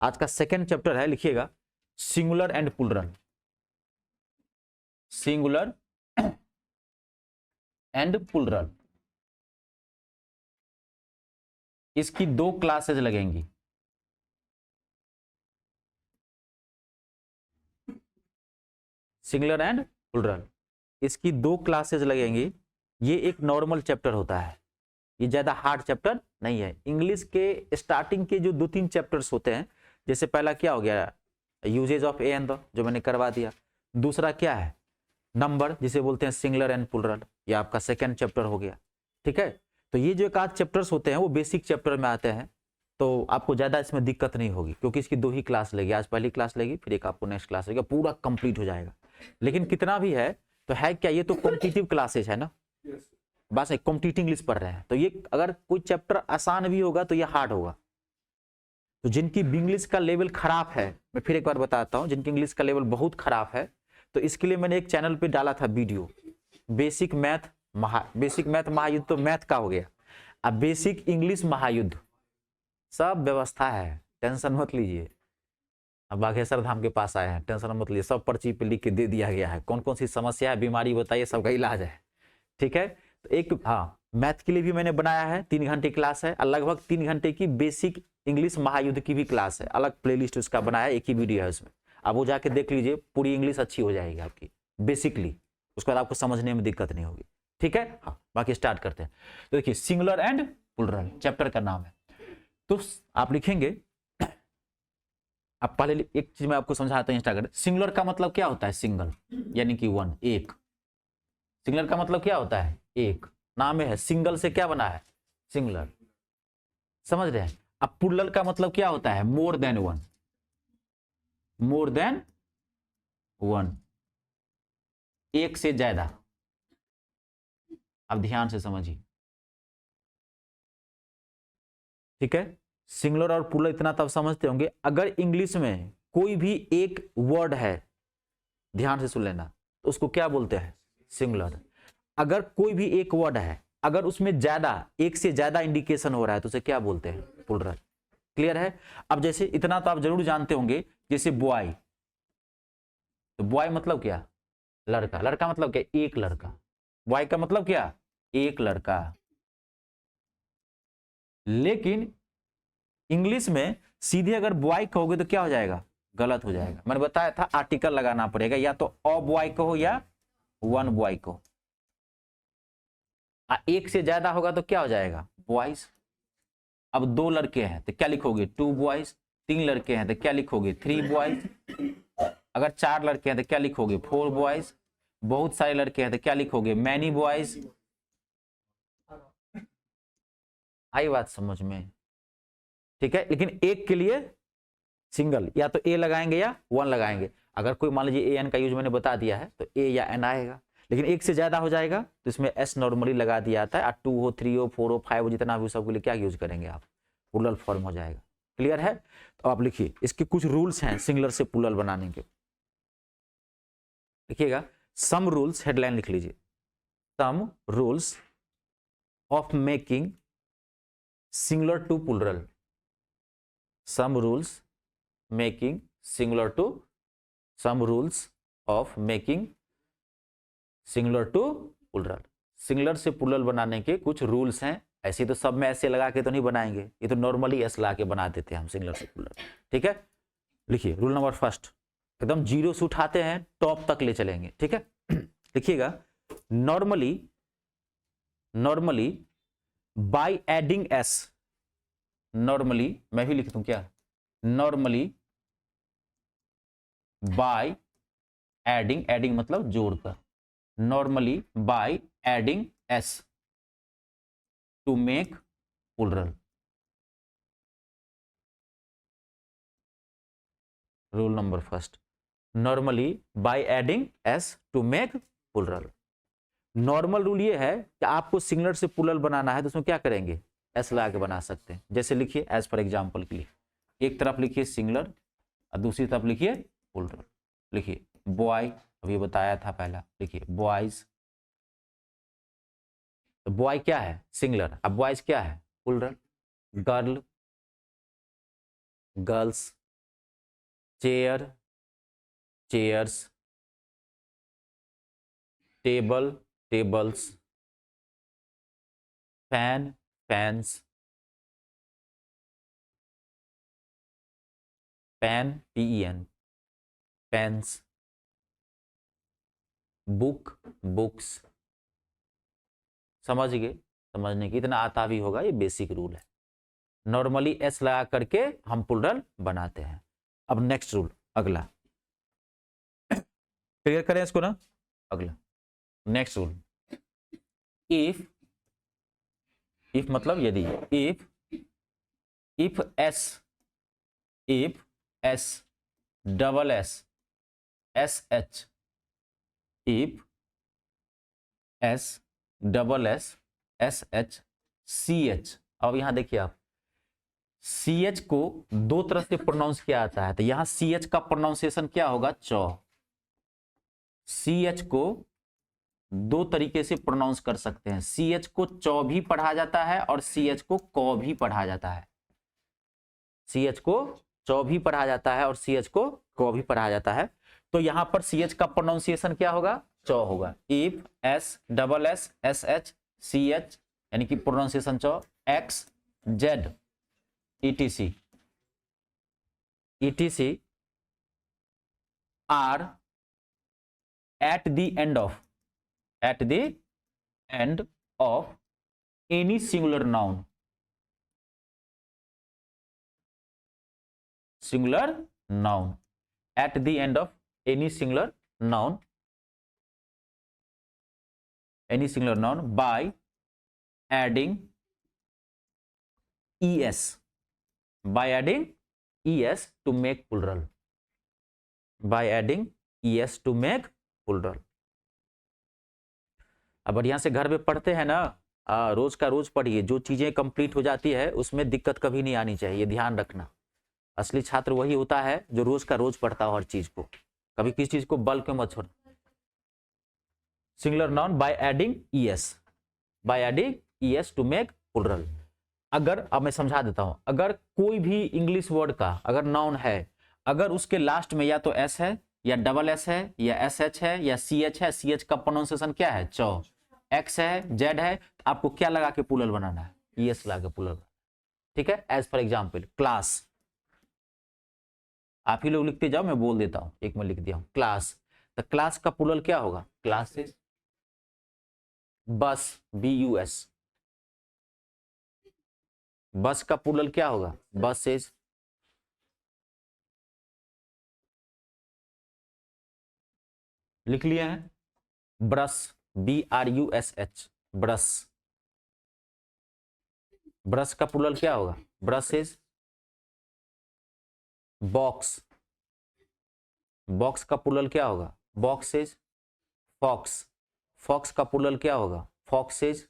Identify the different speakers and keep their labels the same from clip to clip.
Speaker 1: आज का second chapter है, लिखिएगा singular and plural. Singular and plural, इसकी 2 क्लासेज लगेंगी। सिंगुलर एंड प्लूरल, इसकी 2 क्लासेज लगेंगी। ये एक नॉर्मल चैप्टर होता है, ये ज्यादा हार्ड चैप्टर नहीं है। इंग्लिश के स्टार्टिंग के जो 2-3 चैप्टर्स होते हैं, जैसे पहला क्या हो गया, usages of a and the, जो मैंने करवा दिया। दूसरा क्या है, नंबर, जिसे बोलते हैं सिंगुलर एंड प्लूरल, ये आपका सेकंड चैप्टर हो गया। ठीक है, तो ये जो एक आध चैप्टर्स होते हैं वो बेसिक चैप्टर में आते हैं, तो आपको ज्यादा इसमें दिक्कत नहीं होगी, क्योंकि इसकी 2 ही क्लास लेगी। आज पहली क्लास लेगी, फिर एक आपको नेक्स्ट क्लास लेगी, पूरा कंप्लीट हो जाएगा। लेकिन कितना भी है तो है क्या, ये तो कॉम्पिटिटिव क्लासेस है ना, बस एक कॉम्पिटिटिव इंग्लिश पढ़ रहे हैं। तो ये अगर कोई चैप्टर आसान भी होगा तो ये हार्ड होगा। तो जिनकी इंग्लिश का लेवल खराब है, मैं फिर एक बार बताता हूँ, जिनकी इंग्लिश का लेवल बहुत खराब है, तो इसके लिए मैंने एक चैनल पे डाला था वीडियो, बेसिक मैथ महायुद्ध, तो मैथ का हो गया। अब बेसिक इंग्लिश महायुद्ध, सब व्यवस्था है, टेंशन मत लीजिए। अब बागेश्वर धाम के पास आए हैं, टेंशन मत लीजिए, सब पर्ची पे लिख के दे दिया गया है, कौन कौन सी समस्या है, बीमारी बताइए, सबका इलाज है। ठीक है, तो एक मैथ के लिए भी मैंने बनाया है, 3 घंटे क्लास है, और लगभग 3 घंटे की बेसिक इंग्लिश महायुद्ध की भी क्लास है, अलग प्लेलिस्ट उसका बनाया है, एक ही वीडियो है उसमें। अब वो जाके देख लीजिए, पूरी इंग्लिश अच्छी हो जाएगी आपकी बेसिकली, उसके बाद आपको समझने में दिक्कत नहीं होगी। ठीक है, हाँ, बाकी स्टार्ट करते हैं। तो देखिए, सिंगुलर एंड प्लूरल चैप्टर का नाम है। तो आप लिखेंगे, अब पहले एक चीज मैं आपको समझाता हूं, इंस्टाग्राम। सिंगुलर का मतलब क्या होता है, सिंगल यानी कि 1, एक। सिंगुलर का मतलब क्या होता है, एक। नाम है, सिंगल से क्या बना है, सिंगुलर, समझ रहे हैं। अब प्लूरल का मतलब क्या होता है, मोर देन 1, मोर देन 1, एक से ज्यादा। अब ध्यान से समझिए, ठीक है। सिंगुलर और प्लूरल इतना तब समझते होंगे, अगर इंग्लिश में कोई भी एक वर्ड है, ध्यान से सुन लेना, तो उसको क्या बोलते हैं, सिंगुलर। अगर कोई भी एक वर्ड है, अगर उसमें ज्यादा, एक से ज्यादा इंडिकेशन हो रहा है, तो उसे क्या बोलते हैं, प्लूरल। क्लियर है। अब जैसे इतना तो आप जरूर जानते होंगे, जैसे बॉय, तो बॉय मतलब क्या, लड़का। लड़का मतलब क्या, एक लड़का। बॉय का मतलब क्या, एक लड़का। लेकिन इंग्लिश में सीधे अगर बॉय कहोगे तो क्या हो जाएगा, गलत हो जाएगा। मैंने बताया था आर्टिकल लगाना पड़ेगा, या तो अ बॉय कहो या 1 बॉय कहो। एक से ज्यादा होगा तो क्या हो जाएगा, बॉयज। अब 2 लड़के हैं तो क्या लिखोगे, 2 बॉयज। 3 लड़के हैं तो क्या लिखोगे, 3 बॉयज। अगर 4 लड़के हैं तो क्या लिखोगे, 4 बॉयज। बहुत सारे लड़के हैं तो क्या लिखोगे, मैनी बॉयज। आई बात समझ में, ठीक है। लेकिन एक के लिए सिंगल, या तो ए लगाएंगे या 1 लगाएंगे। अगर कोई मान लीजिए ए एन का यूज मैंने बता दिया है तो ए या एन आएगा। लेकिन एक से ज्यादा हो जाएगा तो इसमें एस नॉर्मली लगा दिया जाता है, और 2 हो, 3 हो, 4 हो, 5 हो, जितना भी, सबके लिए क्या यूज करेंगे आप, प्लूरल फॉर्म हो जाएगा। क्लियर है। तो आप लिखिए, इसके कुछ रूल्स हैं सिंगुलर से प्लूरल बनाने के। लिखिएगा, सम रूल्स, हेडलाइन लिख लीजिए, some rules of making singular to plural. Some rules making singular to, some rules of making singular to plural. Singular से प्लूरल बनाने के कुछ रूल्स हैं। ऐसे तो सब में ऐसे लगा के तो नहीं बनाएंगे, ये तो नॉर्मली ऐसे ला के बना देते हैं हम सिंगुलर से प्लूरल। ठीक है, लिखिए रूल नंबर फर्स्ट, एकदम जीरो से उठाते हैं टॉप तक ले चलेंगे। ठीक है, लिखिएगा, normally, normally by adding S. Normally, मैं भी लिख दूं क्या, नॉर्मली बाय एडिंग, एडिंग मतलब जोड़कर, normally by adding s to make plural. Rule number first, normally by adding s to make plural. Normal rule ये है कि आपको सिंगुलर से प्लूरल बनाना है तो उसमें क्या करेंगे, एस लगा के बना सकते हैं। जैसे लिखिए, एज फॉर एग्जांपल के लिए, एक तरफ लिखिए सिंगुलर और दूसरी तरफ लिखिए प्लूरल। लिखिए बॉय, अभी बताया था पहला, लिखिए बॉयज। तो बॉय क्या है, सिंगुलर। अब बॉयज क्या है, plural. Girl, girls, chair, chairs, table, tables, fan, fans, pen, PEN, pens, book, books. समझ गए? समझने की इतना आता भी होगा, ये बेसिक रूल है। नॉर्मली एस लगा करके हम प्लूरल बनाते हैं। अब नेक्स्ट रूल, अगला क्लियर करें इसको ना। अगला नेक्स्ट रूल, इफ, इफ मतलब यदि, if s, if s double s s h, if s double s s h c h. अब यहां देखिए आप, सी एच को दो तरह से प्रोनाउंस किया जाता है, तो यहां सी एच का प्रोनाउंसिएशन क्या होगा? चौ। सी एच को दो तरीके से प्रोनाउंस कर सकते हैं, सी एच को चौ भी पढ़ा जाता है और सी एच को कौ भी पढ़ा जाता है। सी एच को चौ भी पढ़ा जाता है और सी एच को कौ भी पढ़ा जाता है। तो यहां पर सी एच का प्रोनाउंसिएशन क्या होगा? चौ होगा। If s double s s h c h, यानी कि प्रोनाउंसिएशन चौ, x z ETC, ETC are at the end of any singular noun, singular noun, at the end of any singular noun, any singular noun by adding es, by adding es to make plural, by adding es to make plural। अब बढ़िया से घर में पढ़ते हैं ना, रोज का रोज पढ़िए, जो चीजें कंप्लीट हो जाती है उसमें दिक्कत कभी नहीं आनी चाहिए, ध्यान रखना। असली छात्र वही होता है जो रोज का रोज पढ़ता हो हर चीज को, कभी किसी चीज को बल्क में मत छोड़। Singular noun by adding es, by adding es to make plural. अगर, अब मैं समझा देता हूं, अगर कोई भी इंग्लिश वर्ड का अगर नाउन है, अगर उसके लास्ट में या तो एस है या डबल एस है या एस एच है या सी एच है, सी एच का प्रोनाउंसिएशन क्या है? चौ। एक्स है, जेड है, तो आपको क्या लगा के प्लूरल बनाना है? ES लगा के प्लूरल। ठीक है, एज फॉर एग्जाम्पल क्लास, आप ही लोग लिखते जाओ, मैं बोल देता हूं, एक मैं लिख दिया हूं क्लास, तो क्लास का प्लूरल क्या होगा? क्लासेस। बस, BUS, बस का प्लूरल क्या होगा? बसेस। लिख लिए हैं? ब्रश, BRUSH, ब्रश, ब्रश का प्लूरल क्या होगा? ब्रशेस। बॉक्स, बॉक्स का प्लूरल क्या होगा? बॉक्सेस। फॉक्स, फॉक्स का प्लूरल क्या होगा? फॉक्सेस।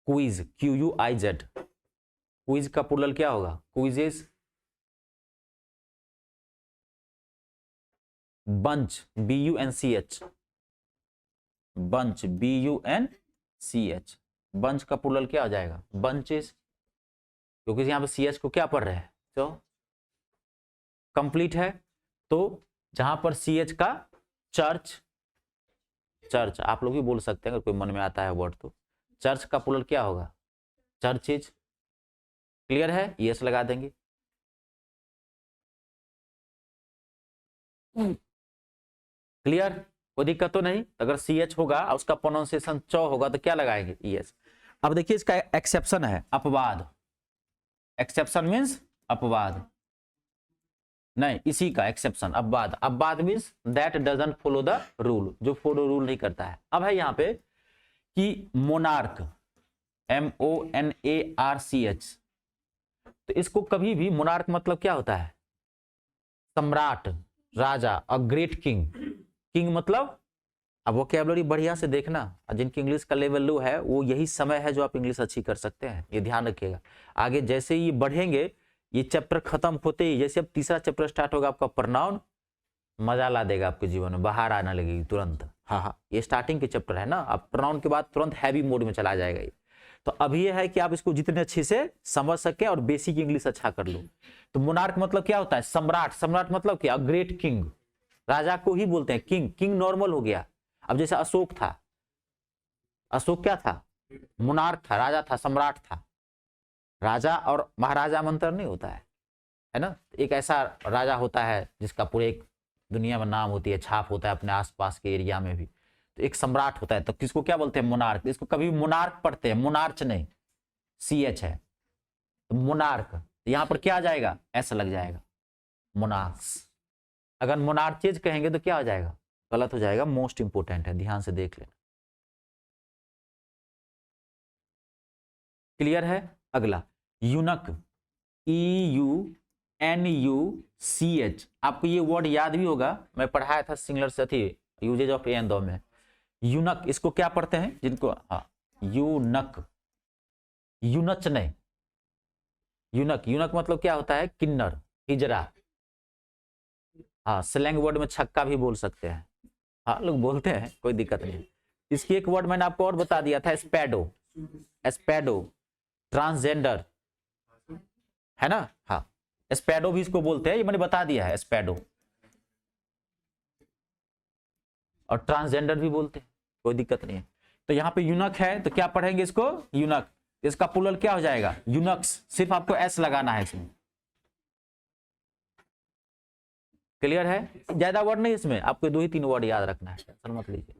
Speaker 1: क्विज, QUIZ, क्विज का प्लूरल क्या होगा? Quizzes. Bunch, BUNCH, bunch, BUNCH, bunch का प्लूरल क्या हो जाएगा? बंचेस, क्योंकि यहाँ पे CH को क्या पढ़ रहे हैं? तो कंप्लीट है। तो जहां पर CH का चर्च, चर्च आप लोग भी बोल सकते हैं अगर कोई मन में आता है वर्ड, तो चर्च का प्लूरल क्या होगा? चर्चेज। क्लियर है? यस लगा देंगे। क्लियर? कोई दिक्कत तो नहीं? अगर CH होगा और उसका प्रोनाउंसिएशन चौ होगा तो क्या लगाएंगे? ES। अब देखिए इसका एक्सेप्शन है, अपवाद। एक्सेप्शन मीन्स अपवाद, नहीं इसी का एक्सेप्शन अपवाद। अपवाद means that doesn't follow the rule, जो फॉलो रूल नहीं करता है। अब है यहाँ पे कि मोनार्क, MONARCH, तो इसको कभी भी, मोनार्क मतलब क्या होता है? सम्राट, राजा, अ ग्रेट किंग। किंग मतलब, अब वोकैबुलरी बढ़िया से देखना, जिनकी इंग्लिश का लेवल लो है वो यही समय है जो आप इंग्लिश अच्छी कर सकते हैं, ये ध्यान रखिएगा। आगे जैसे ही बढ़ेंगे, ये चैप्टर खत्म होते ही, जैसे अब तीसरा चैप्टर स्टार्ट होगा आपका प्रोनाउन, मजा ला देगा आपके जीवन में, बाहर आने लगेगी तुरंत। हाँ, ये स्टार्टिंग के चैप्टर है ना, अब प्रोनाउन के बाद तुरंत हैवी मोड में चला जाएगा ये। तो अभी यह है कि आप इसको जितने अच्छे से समझ सके और बेसिक इंग्लिश अच्छा कर लो। तो मोनार्क मतलब क्या होता है? सम्राट। सम्राट मतलब क्या? Great king. राजा को ही बोलते हैं किंग। किंग नॉर्मल हो गया। अब जैसे अशोक था, अशोक क्या था? मोनार्क था, राजा था, सम्राट था। राजा और महाराजा में अंतर नहीं होता है ना? एक ऐसा राजा होता है जिसका पूरे एक दुनिया में नाम होती है, छाप होता है अपने आसपास के एरिया में भी। तो एक सम्राट होता है, तो किसको क्या बोलते हैं? मोनार्क। इसको कभी मोनार्क पढ़ते हैं, मोनार्च नहीं, CH है। तो मोनार्क, यहां पर क्या आ जाएगा? ऐसा लग जाएगा, मोनार्क्स। अगर मोनार्चेज कहेंगे तो क्या हो जाएगा? गलत हो जाएगा। मोस्ट इंपोर्टेंट है, ध्यान से देख लेना। क्लियर है? अगला यूनक, EUNUCH। आपको ये वर्ड याद भी होगा, मैं पढ़ाया था सिंगुलर से थी, usages of a and the में। यूनक, इसको क्या पढ़ते हैं? जिनको, हाँ, यूनक, यूनच नहीं, यूनक। यूनक मतलब क्या होता है? किन्नर, हिजरा। हाँ, स्लैंग वर्ड में छक्का भी बोल सकते हैं। हाँ, लोग बोलते हैं, कोई दिक्कत नहीं। इसकी एक वर्ड मैंने आपको और बता दिया था, स्पैडो। स्पैडो, ट्रांसजेंडर, है ना? हाँ, स्पैडो भी इसको बोलते हैं, ये मैंने बता दिया है, स्पैडो। और ट्रांसजेंडर भी बोलते हैं, कोई दिक्कत नहीं है। तो यहाँ पे यूनक है, तो क्या पढ़ेंगे इसको? यूनक। इसका प्लूरल क्या हो जाएगा? यूनक्स। सिर्फ आपको एस लगाना है इसमें। क्लियर है? ज्यादा वर्ड नहीं इसमें, आपको 2 ही 3 वर्ड याद रखना है, टेंशन मत लीजिए।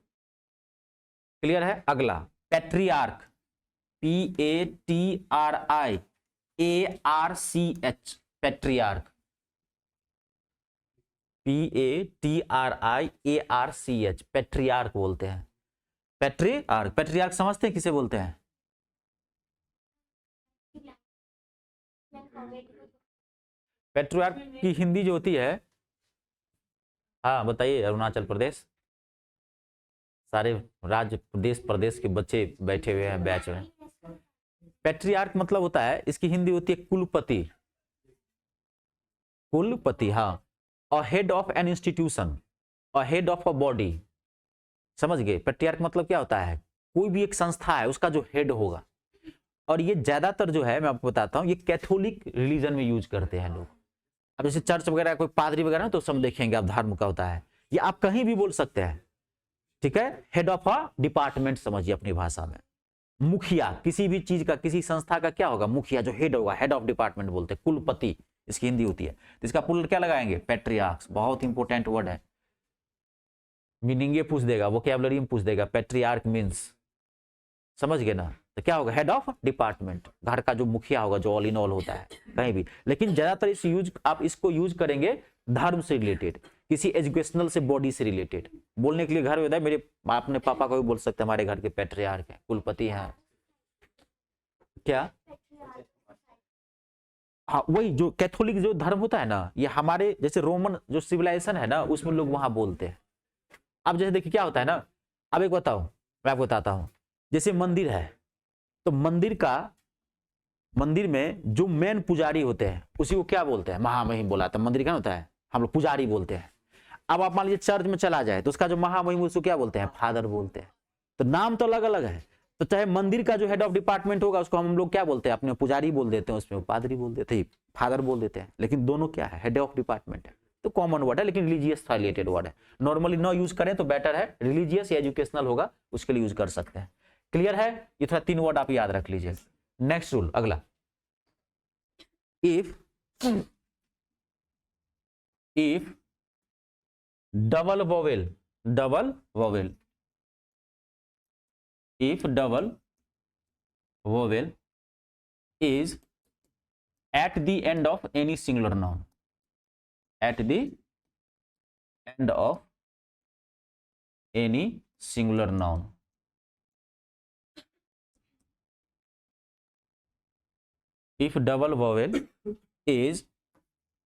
Speaker 1: क्लियर है? अगला patriarch, PATRIARCH, patriarch, PATRIARCH, patriarch बोलते हैं। पैट्रियार्क, पैट्रियार्क समझते हैं किसे बोलते हैं? पैट्रियार्क की हिंदी जो होती है, हाँ बताइए। अरुणाचल प्रदेश, सारे राज्य देश प्रदेश के बच्चे बैठे हुए हैं बैच में। पैट्रियार्क मतलब होता है, इसकी हिंदी होती है कुलपति। कुलपति, हाँ। और हेड ऑफ एन इंस्टीट्यूशन, और हेड ऑफ अ बॉडी। समझ गए? पैट्रियार्क मतलब क्या होता है? कोई भी एक संस्था है उसका जो हेड होगा। और ये ज्यादातर जो है, मैं आपको बताता हूँ, ये कैथोलिक रिलीजन में यूज करते हैं लोग। अब जैसे चर्च वगैरह, कोई पादरी वगैरह, तो सब देखेंगे आप, धर्म का होता है। ये आप कहीं भी बोल सकते हैं, ठीक है? हेड ऑफ अ डिपार्टमेंट समझिए अपनी भाषा में। मुखिया, किसी भी चीज का, किसी संस्था का क्या होगा? मुखिया, जो हेड होगा, हेड ऑफ डिपार्टमेंट बोलते हैं। कुलपति इसकी हिंदी होती है। तो इसका प्लूरल क्या लगाएंगे? पैट्रियार्क्स। बहुत इंपॉर्टेंट वर्ड है, मीनिंग ये पूछ देगा, वोकैबुलरी में पूछ देगा, पैट्रियार्क मीन्स। समझ गए ना? तो क्या होगा? हेड ऑफ डिपार्टमेंट, घर का जो मुखिया होगा, जो ऑल इन ऑल होता है कहीं भी। लेकिन ज्यादातर इस यूज, आप इसको यूज करेंगे धर्म से रिलेटेड, किसी एजुकेशनल से बॉडी से रिलेटेड बोलने के लिए। घर में मेरे अपने पापा को भी बोल सकते हैं, हमारे घर के पैट्रियार्क हैं, कुलपति हैं। क्या? हाँ, वही जो कैथोलिक जो धर्म होता है ना, ये हमारे जैसे रोमन जो सिविलाइजेशन है ना, उसमें लोग वहां बोलते हैं। अब जैसे देखिए क्या होता है ना, अब एक बताओ, मैं आपको बताता हूँ। जैसे मंदिर है, तो मंदिर में जो मेन पुजारी होते हैं उसी को क्या बोलते हैं? महामहिम बोला था। मंदिर क्या होता है? हम लोग पुजारी बोलते हैं। अब आप मान लीजिए चर्च में चला जाए, तो उसका जो महामहिम, उसको क्या बोलते हैं? फादर बोलते हैं। तो नाम तो अलग अलग है। तो चाहे मंदिर का जो हेड ऑफ डिपार्टमेंट होगा, उसको हम लोग क्या बोलते हैं? अपने पुजारी बोल देते हैं, उसमें पादरी बोल देते हैं, फादर बोल देते हैं। लेकिन दोनों क्या है? हेड ऑफ डिपार्टमेंट है। तो कॉमन वर्ड है, लेकिन रिलीजियस रिलेटेड वर्ड है। नॉर्मली ना यूज करें तो बेटर है, रिलीजियस या एजुकेशनल होगा उसके लिए यूज कर सकते हैं। क्लियर है? ये थोड़ा 3 वर्ड आप याद रख लीजिए। नेक्स्ट रूल, अगला, if double vowel, if double vowel is at the end of any singular noun, at the end of any singular noun, if double vowel is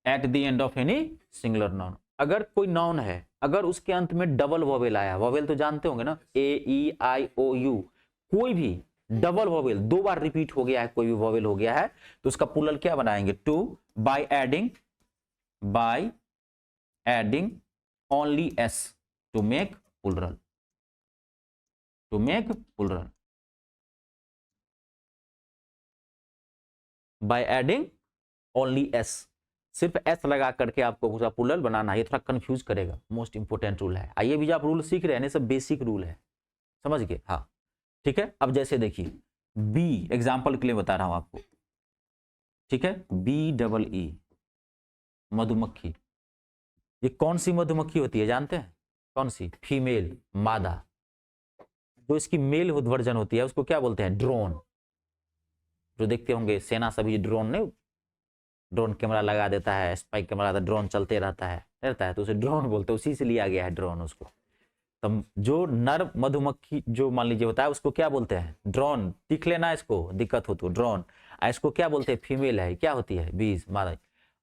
Speaker 1: at the end of any singular noun, अगर कोई noun है, अगर उसके अंत में double vowel आया, vowel तो जानते होंगे ना, AEIOU, कोई भी डबल वोवेल 2 बार रिपीट हो गया है, कोई भी वोवेल हो गया है, तो उसका प्लूरल क्या बनाएंगे? Two, by adding only s to make plural, by adding only s, सिर्फ एस लगा करके आपको उसका प्लूरल बनाना है। ये थोड़ा कंफ्यूज करेगा, मोस्ट इंपोर्टेंट रूल है। आइए भी आप रूल सीख रहे हैं, सब बेसिक रूल है, समझ गए? हाँ ठीक है। अब जैसे देखिए बी, एग्जाम्पल के लिए बता रहा हूं आपको, ठीक है, BEE मधुमक्खी। ये कौन सी मधुमक्खी होती है जानते हैं? कौन सी? फीमेल, मादा। जो इसकी मेल वर्जन होती है उसको क्या बोलते हैं? ड्रोन। जो देखते होंगे सेना सभी ड्रोन ने, ड्रोन कैमरा लगा देता है, स्पाई कैमरा, ड्रोन चलते रहता है तो उसे ड्रोन बोलते हैं, उसी से लिया गया है ड्रोन उसको। तो जो नर मधुमक्खी जो मान लीजिए होता है उसको क्या बोलते हैं? ड्रोन। लिख लेना इसको, दिक्कत हो तो ड्रोन। इसको क्या बोलते हैं? फीमेल है, क्या होती है? बीज, मादा।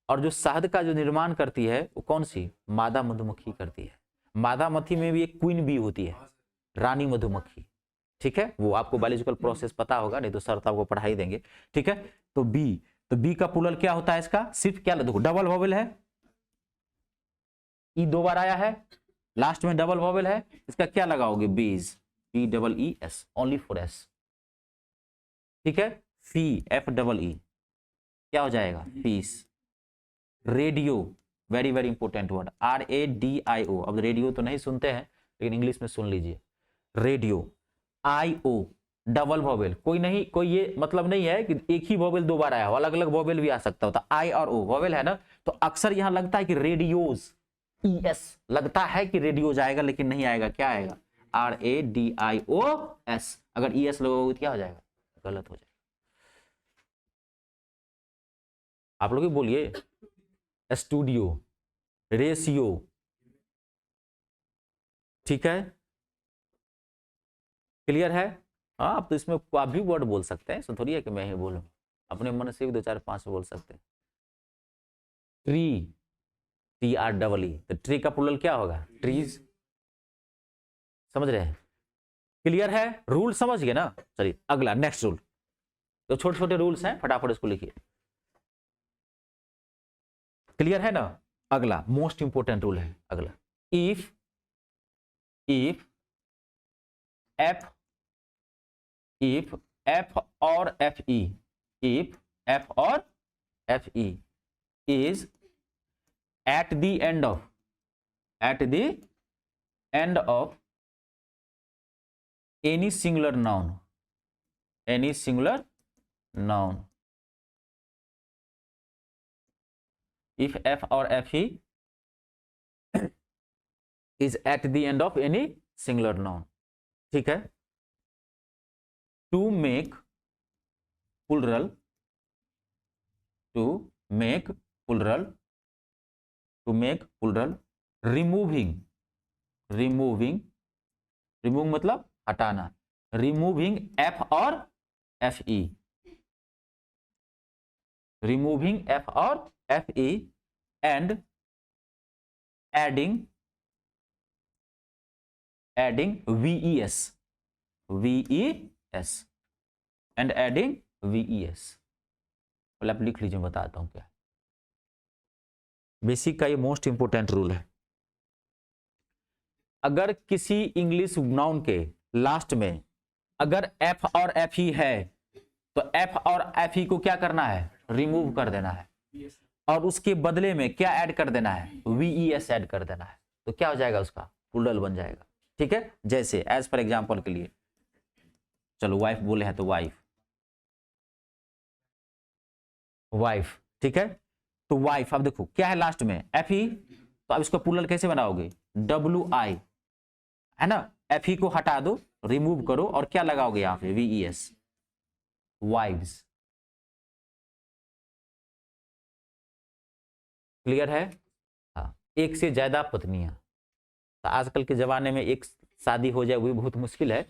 Speaker 1: और जो शहद का जो निर्माण करती है वो कौन सी? मादा मधुमक्खी करती है। मादा मक्खी में भी एक क्वीन बी होती है, रानी मधुमक्खी, ठीक है। वो आपको बायोलॉजिकल प्रोसेस पता होगा, नहीं तो सर तो आपको पढ़ाई देंगे, ठीक है। तो बी, तो बी का प्लूरल क्या होता है इसका? सिर्फ क्या, देखो डबल वॉवेल है, ई 2 बार आया है, लास्ट में डबल वॉवेल है, इसका क्या लगाओगे? बीज, BEES, ओनली फॉर एस, ठीक है। फी, FEE, क्या हो जाएगा? Fees. Radio, very very important word, RADIO। अब रेडियो तो नहीं सुनते हैं लेकिन इंग्लिश में सुन लीजिए, रेडियो। IO, double vowel. कोई नहीं, कोई ये मतलब नहीं है कि एक ही वॉवेल 2 बार आया हो, अलग अलग वॉवेल भी आ सकता होता। I और O वॉवेल है ना, तो अक्सर यहां लगता है कि रेडियोज, ES लगता है कि रेडियो जाएगा, लेकिन नहीं आएगा। क्या आएगा? RADIOS। अगर ES लोगोगे तो क्या हो जाएगा? गलत हो जाएगा। आप लोग ही बोलिए। स्टूडियो, रेशियो, ठीक है, क्लियर है? हाँ, आप तो इसमें आप भी वर्ड बोल सकते हैं, इसमें थोड़ी है कि मैं ही बोलूं, अपने मन से भी 2 4 5 बोल सकते हैं। ट्री, TREE, तो ट्री का प्लूरल क्या होगा? ट्रीज। समझ रहे हैं? क्लियर है? रूल समझ गए ना? चलिए अगला, नेक्स्ट रूल। तो छोटे छोटे रूल्स हैं, फटाफट इसको लिखिए। क्लियर है ना? अगला मोस्ट इंपोर्टेंट रूल है अगला। इफ एफ इफ एफ और FE, इफ F और FE is at the end of any singular noun, if F or FE is at the end of any singular noun, ठीक है। to make plural removing मतलब हटाना, removing F और FE, and adding VES and adding VES। आप लिख लीजिए, बताता हूं क्या बेसिक का ये मोस्ट इंपोर्टेंट रूल है। अगर किसी इंग्लिश नाउन के लास्ट में अगर F और FE है तो F और FE को क्या करना है? रिमूव कर देना है, और उसके बदले में क्या ऐड कर देना है? VES ऐड कर देना है। तो क्या हो जाएगा? उसका प्लूरल बन जाएगा, ठीक है। जैसे एज फॉर एग्जांपल के लिए, चलो वाइफ बोले हैं तो वाइफ, ठीक है। तो वाइफ, अब देखो क्या है लास्ट में? FE, तो अब इसको प्लूरल कैसे बनाओगे? WI, है ना। FE को हटा दो, रिमूव करो, और क्या लगाओगे यहां पे? VES, wives. क्लियर है? हाँ, एक से ज्यादा पत्नियां। तो आजकल के जमाने में एक शादी हो जाए वो बहुत मुश्किल है।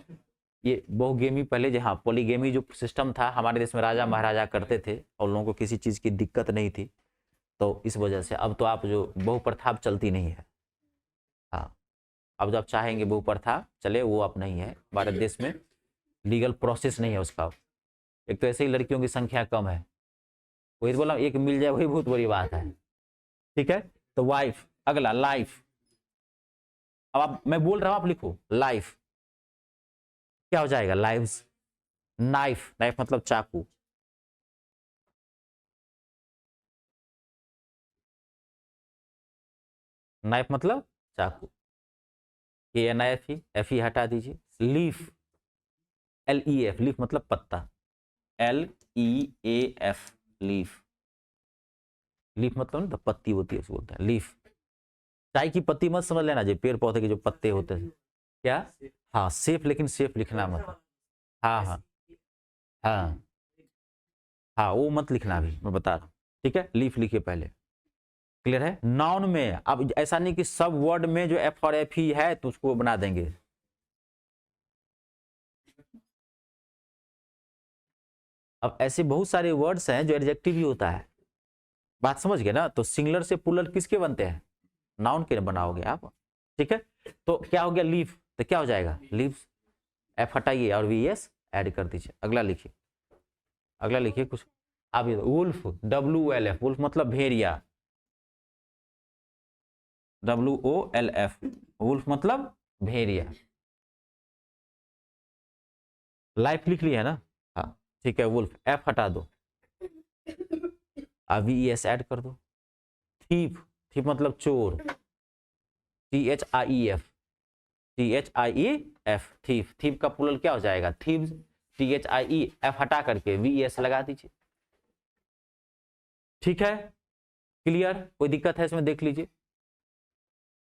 Speaker 1: ये बहुगेमी पहले, जहाँ पॉलीगेमी जो सिस्टम था हमारे देश में, राजा महाराजा करते थे और लोगों को किसी चीज की दिक्कत नहीं थी, तो इस वजह से अब तो आप जो बहुप्रथा चलती नहीं है। हाँ, अब जो आप चाहेंगे बहुप्रथा चले, वो अब नहीं है भारत देश में, लीगल प्रोसेस नहीं है उसका। एक तो ऐसे ही लड़कियों की संख्या कम है, वही बोला, एक मिल जाए वही बहुत बड़ी बात है, ठीक है। तो वाइफ। अगला लाइफ। अब आप, मैं बोल रहा हूं आप लिखो लाइफ, क्या हो जाएगा? लाइव्स। नाइफ मतलब चाकू, नाइफ मतलब चाकू, KNIFE, FE हटा दीजिए। लीफ, LEF, लीफ मतलब पत्ता, LEAF, लीफ। लीफ मतलब ना पत्ती होती है उसको बोलते हैं लीफ। चाय की पत्ती मत समझ लेना, जो पेड़ पौधे के जो पत्ते होते हैं। क्या? हाँ सेफ, लेकिन सेफ लिखना मत। हाँ हाँ हाँ हाँ, वो मत लिखना अभी मैं बता रहा हूँ। ठीक है, लीफ लिखिए पहले। क्लियर है? नाउन में अब ऐसा नहीं कि सब वर्ड में जो एफ और एफ ही है तो उसको बना देंगे। अब ऐसे बहुत सारे वर्ड्स हैं जो एडजेक्टिव ही होता है। बात समझ गए ना? तो सिंगुलर से प्लूरल किसके बनते हैं? नाउन के बनाओगे आप। ठीक है, तो क्या हो गया लीफ, तो क्या हो जाएगा लीव्स। एफ हटाइए और VS ऐड कर दीजिए। अगला लिखिए, अगला लिखिए कुछ। आप वुल्फ, WOLF, वुल्फ मतलब भेड़िया, WOLF, वुल्फ मतलब भेड़िया। लाइफ लिख लिया है ना? हाँ ठीक है, वुल्फ, एफ हटा दो, अब VES ऐड कर दो। थीफ, थीफ मतलब चोर, THIEF, THIEF, थीफ। थीफ का प्लूरल क्या हो जाएगा? थीव्स, THIEF हटा करके VES लगा दीजिए। ठीक है, क्लियर? कोई दिक्कत है इसमें देख लीजिए।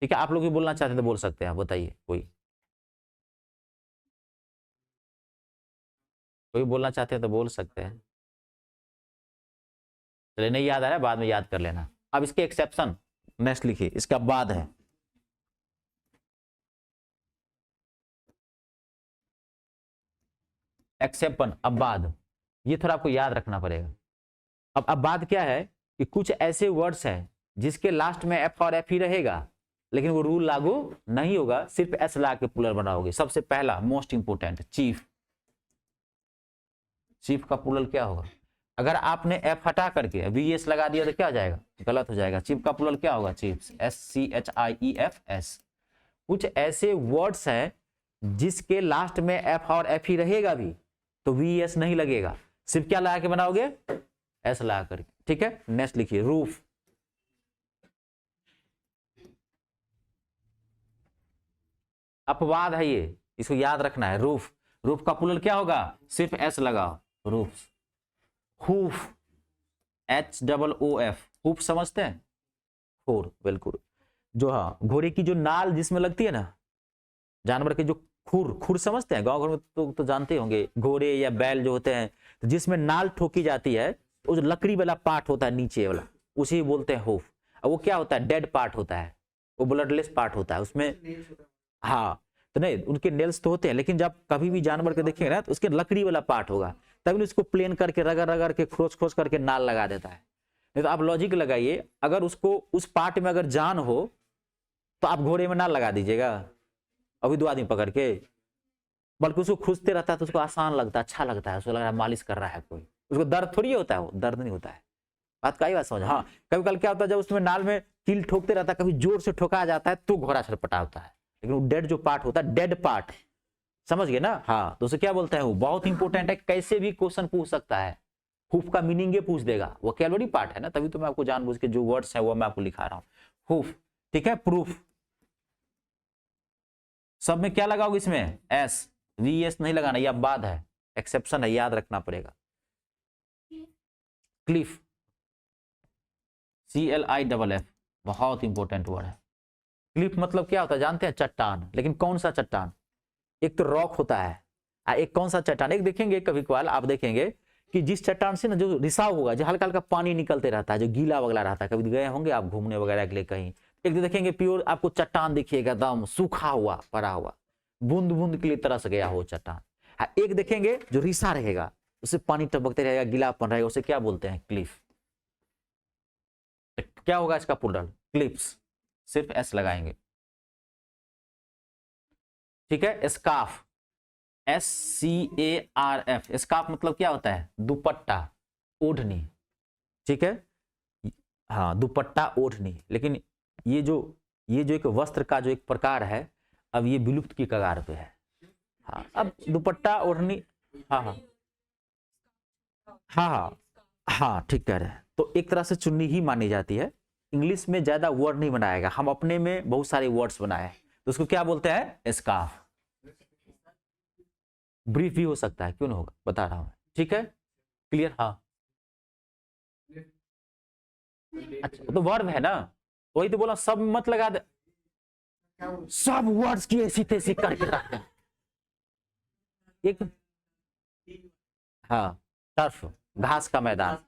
Speaker 1: ठीक है, आप लोग भी बोलना चाहते हैं तो बोल सकते हैं, बताइए। कोई बोलना चाहते हैं तो बोल सकते हैं। चलिए, नहीं याद आ रहा है बाद में याद कर लेना। अब इसके एक्सेप्शन नेक्स्ट लिखिए, इसका बाद है एक्सेप्शन, अब बाद। ये थोड़ा आपको याद रखना पड़ेगा। अब बाद क्या है कि कुछ ऐसे वर्ड्स हैं जिसके लास्ट में एफ और एफ ही रहेगा, लेकिन वो रूल लागू नहीं होगा, सिर्फ एस ला के प्लूरल बनाओगे। सबसे पहला मोस्ट इंपोर्टेंट, चीफ। चीफ का प्लूरल क्या होगा? अगर आपने एफ हटा करके VS लगा दिया तो क्या हो जाएगा? गलत हो जाएगा। चीफ का प्लूरल क्या होगा? Chiefs, SCHIEFS। कुछ ऐसे वर्ड्स हैं जिसके लास्ट में एफ और एफ ही रहेगा भी, तो VS नहीं लगेगा, सिर्फ क्या लगा के बनाओगे? एस लगा करके। ठीक है, नेक्स्ट लिखिए, रूफ। अपवाद है ये, इसको याद रखना है। रूफ, रूफ का प्लूरल क्या होगा? सिर्फ एस लगाओ, रूफ। हुफ, HOOF, हुफ समझते हैं? खोर, बिल्कुल। जो हाँ घोड़े की जो नाल जिसमें लगती है ना, जानवर के जो खुर, खुर समझते हैं? गांव घर में तो जानते होंगे, घोड़े या बैल जो होते हैं, तो जिसमें नाल ठोकी जाती है, वो जो लकड़ी वाला पार्ट होता है नीचे वाला, उसी बोलते हैं हुफ। अब वो क्या होता है? डेड पार्ट होता है, वो ब्लडलेस पार्ट होता है उसमें। हाँ, तो नहीं उनके नेल्स तो होते हैं, लेकिन जब कभी भी जानवर को देखेंगे ना तो उसके लकड़ी वाला पार्ट होगा, तभी उसको प्लेन करके रगड़ रगड़ के खोज खोज करके नाल लगा देता है। नहीं तो आप लॉजिक लगाइए, अगर उसको उस पार्ट में अगर जान हो तो आप घोड़े में नाल लगा दीजिएगा अभी 2 आदमी पकड़ के? बल्कि उसको खुजते रहता है तो उसको आसान लगता है, अच्छा लगता है, उसको लग रहा है मालिश कर रहा है कोई। उसको दर्द थोड़ी होता है, वो दर्द नहीं होता है। बात का ही बात समझ। हाँ, कभी कल क्या होता है, जब उसमें नाल में कील ठोकते रहता है, कभी जोर से ठोका जाता है तो घोड़ा छटपटा होता है, लेकिन वो डेड जो पार्ट होता है, डेड पार्ट, समझ गए ना? हाँ, तो उसे क्या बोलते हैं? वो बहुत इंपॉर्टेंट है, कैसे भी क्वेश्चन पूछ सकता है। हुफ का मीनिंग ये पूछ देगा, वो कैलोरी पार्ट है ना, तभी तो मैं आपको जानबूझ के जो वर्ड्स है वो मैं आपको लिखा रहा हूँ। हुफ, ठीक है। प्रूफ, सब में क्या लगाओगे? इसमें एस, VS नहीं लगाना, यह बाद है, एक्सेप्शन है, याद रखना पड़ेगा। क्लिफ, CLIFF, बहुत इंपॉर्टेंट वर्ड है। क्लिफ मतलब क्या होता है जानते हैं? चट्टान, लेकिन कौन सा चट्टान? एक तो रॉक होता है, एक कौन सा चट्टान, एक देखेंगे कभी कभार आप देखेंगे कि जिस चट्टान से ना जो रिसाव होगा, जो हल्का हल्का पानी निकलते रहता है, जो गीला वगैरह रहता है, कभी गए होंगे आप घूमने वगैरह के लिए कहीं, एक दिन देखेंगे प्योर आपको चट्टान दिखिएगा, एकदम सूखा हुआ पड़ा हुआ, बूंद बूंद के लिए तरस गया हो चट्टान। एक देखेंगे जो रिसा रहेगा, उससे पानी टपकते रहेगा, गीलापन रहेगा, उसे क्या बोलते हैं? क्लिफ। क्या होगा इसका प्लूरल? क्लिप्स, सिर्फ एस लगाएंगे। ठीक है। स्कार्फ, SCARF, स्कार्फ मतलब क्या होता है? दुपट्टा, ओढ़नी। ठीक है, हाँ दुपट्टा ओढ़नी। लेकिन ये जो एक वस्त्र का जो एक प्रकार है, अब ये विलुप्त की कगार पे है। हाँ, अब दुपट्टा ओढ़नी, हाँ हाँ हाँ हाँ हाँ, ठीक कह रहे हैं। तो एक तरह से चुन्नी ही मानी जाती है, इंग्लिश में ज्यादा वर्ड नहीं बनाएगा, हम अपने में बहुत सारे वर्ड्स बनाए, तो उसको क्या बोलते हैं? स्कार्फ। ब्रीफ भी हो सकता है, क्यों नहीं होगा, बता रहा हूं। ठीक है, क्लियर? हाँ, अच्छा तो वर्ब है ना, वही तो बोला, सब मत लगा दे, सब वर्ड्स की ऐसी तैसी करके रखते हैं। एक, हाँ, टर्फ, घास का मैदान।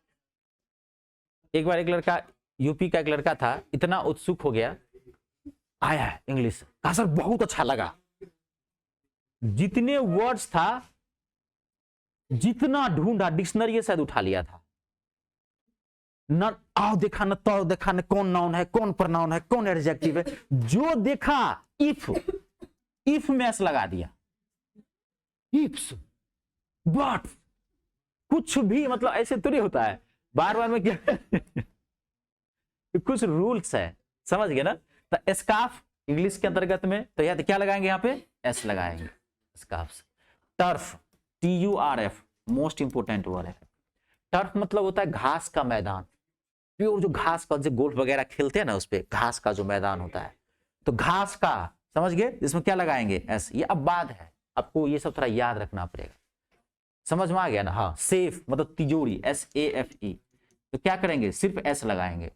Speaker 1: एक बार एक लड़का, यूपी का एक लड़का था, इतना उत्सुक हो गया, आया है इंग्लिश, कहा सर बहुत अच्छा लगा, जितने वर्ड्स था, जितना ढूंढा, डिक्शनरी शायद उठा लिया था, न आओ देखा, न तो देखा, न कौन नाउन है, कौन प्रनाउन है, कौन एडजेक्टिव है, जो देखा इफ में एस लगा दिया, इफ्स, बट, कुछ भी, मतलब ऐसे तो नहीं होता है, बार बार में क्या कुछ रूल्स है, समझ गए ना? तो स्कार्फ इंग्लिश के अंतर्गत में, तो याद क्या लगाएंगे यहाँ पे? एस लगाएंगे, scarf. Turf, TURF, most important word है। टर्फ मतलब होता है घास का मैदान, प्योर जो घास का, जो गोल्फ वगैरह खेलते हैं ना, उस पे घास का जो मैदान होता है, तो घास का, समझ गए? इसमें क्या लगाएंगे? एस। ये अब बाद है, आपको ये सब थोड़ा याद रखना पड़ेगा, समझ में आ गया ना? हाँ, सेफ मतलब तिजोरी, SAFE, तो क्या करेंगे? सिर्फ एस लगाएंगे।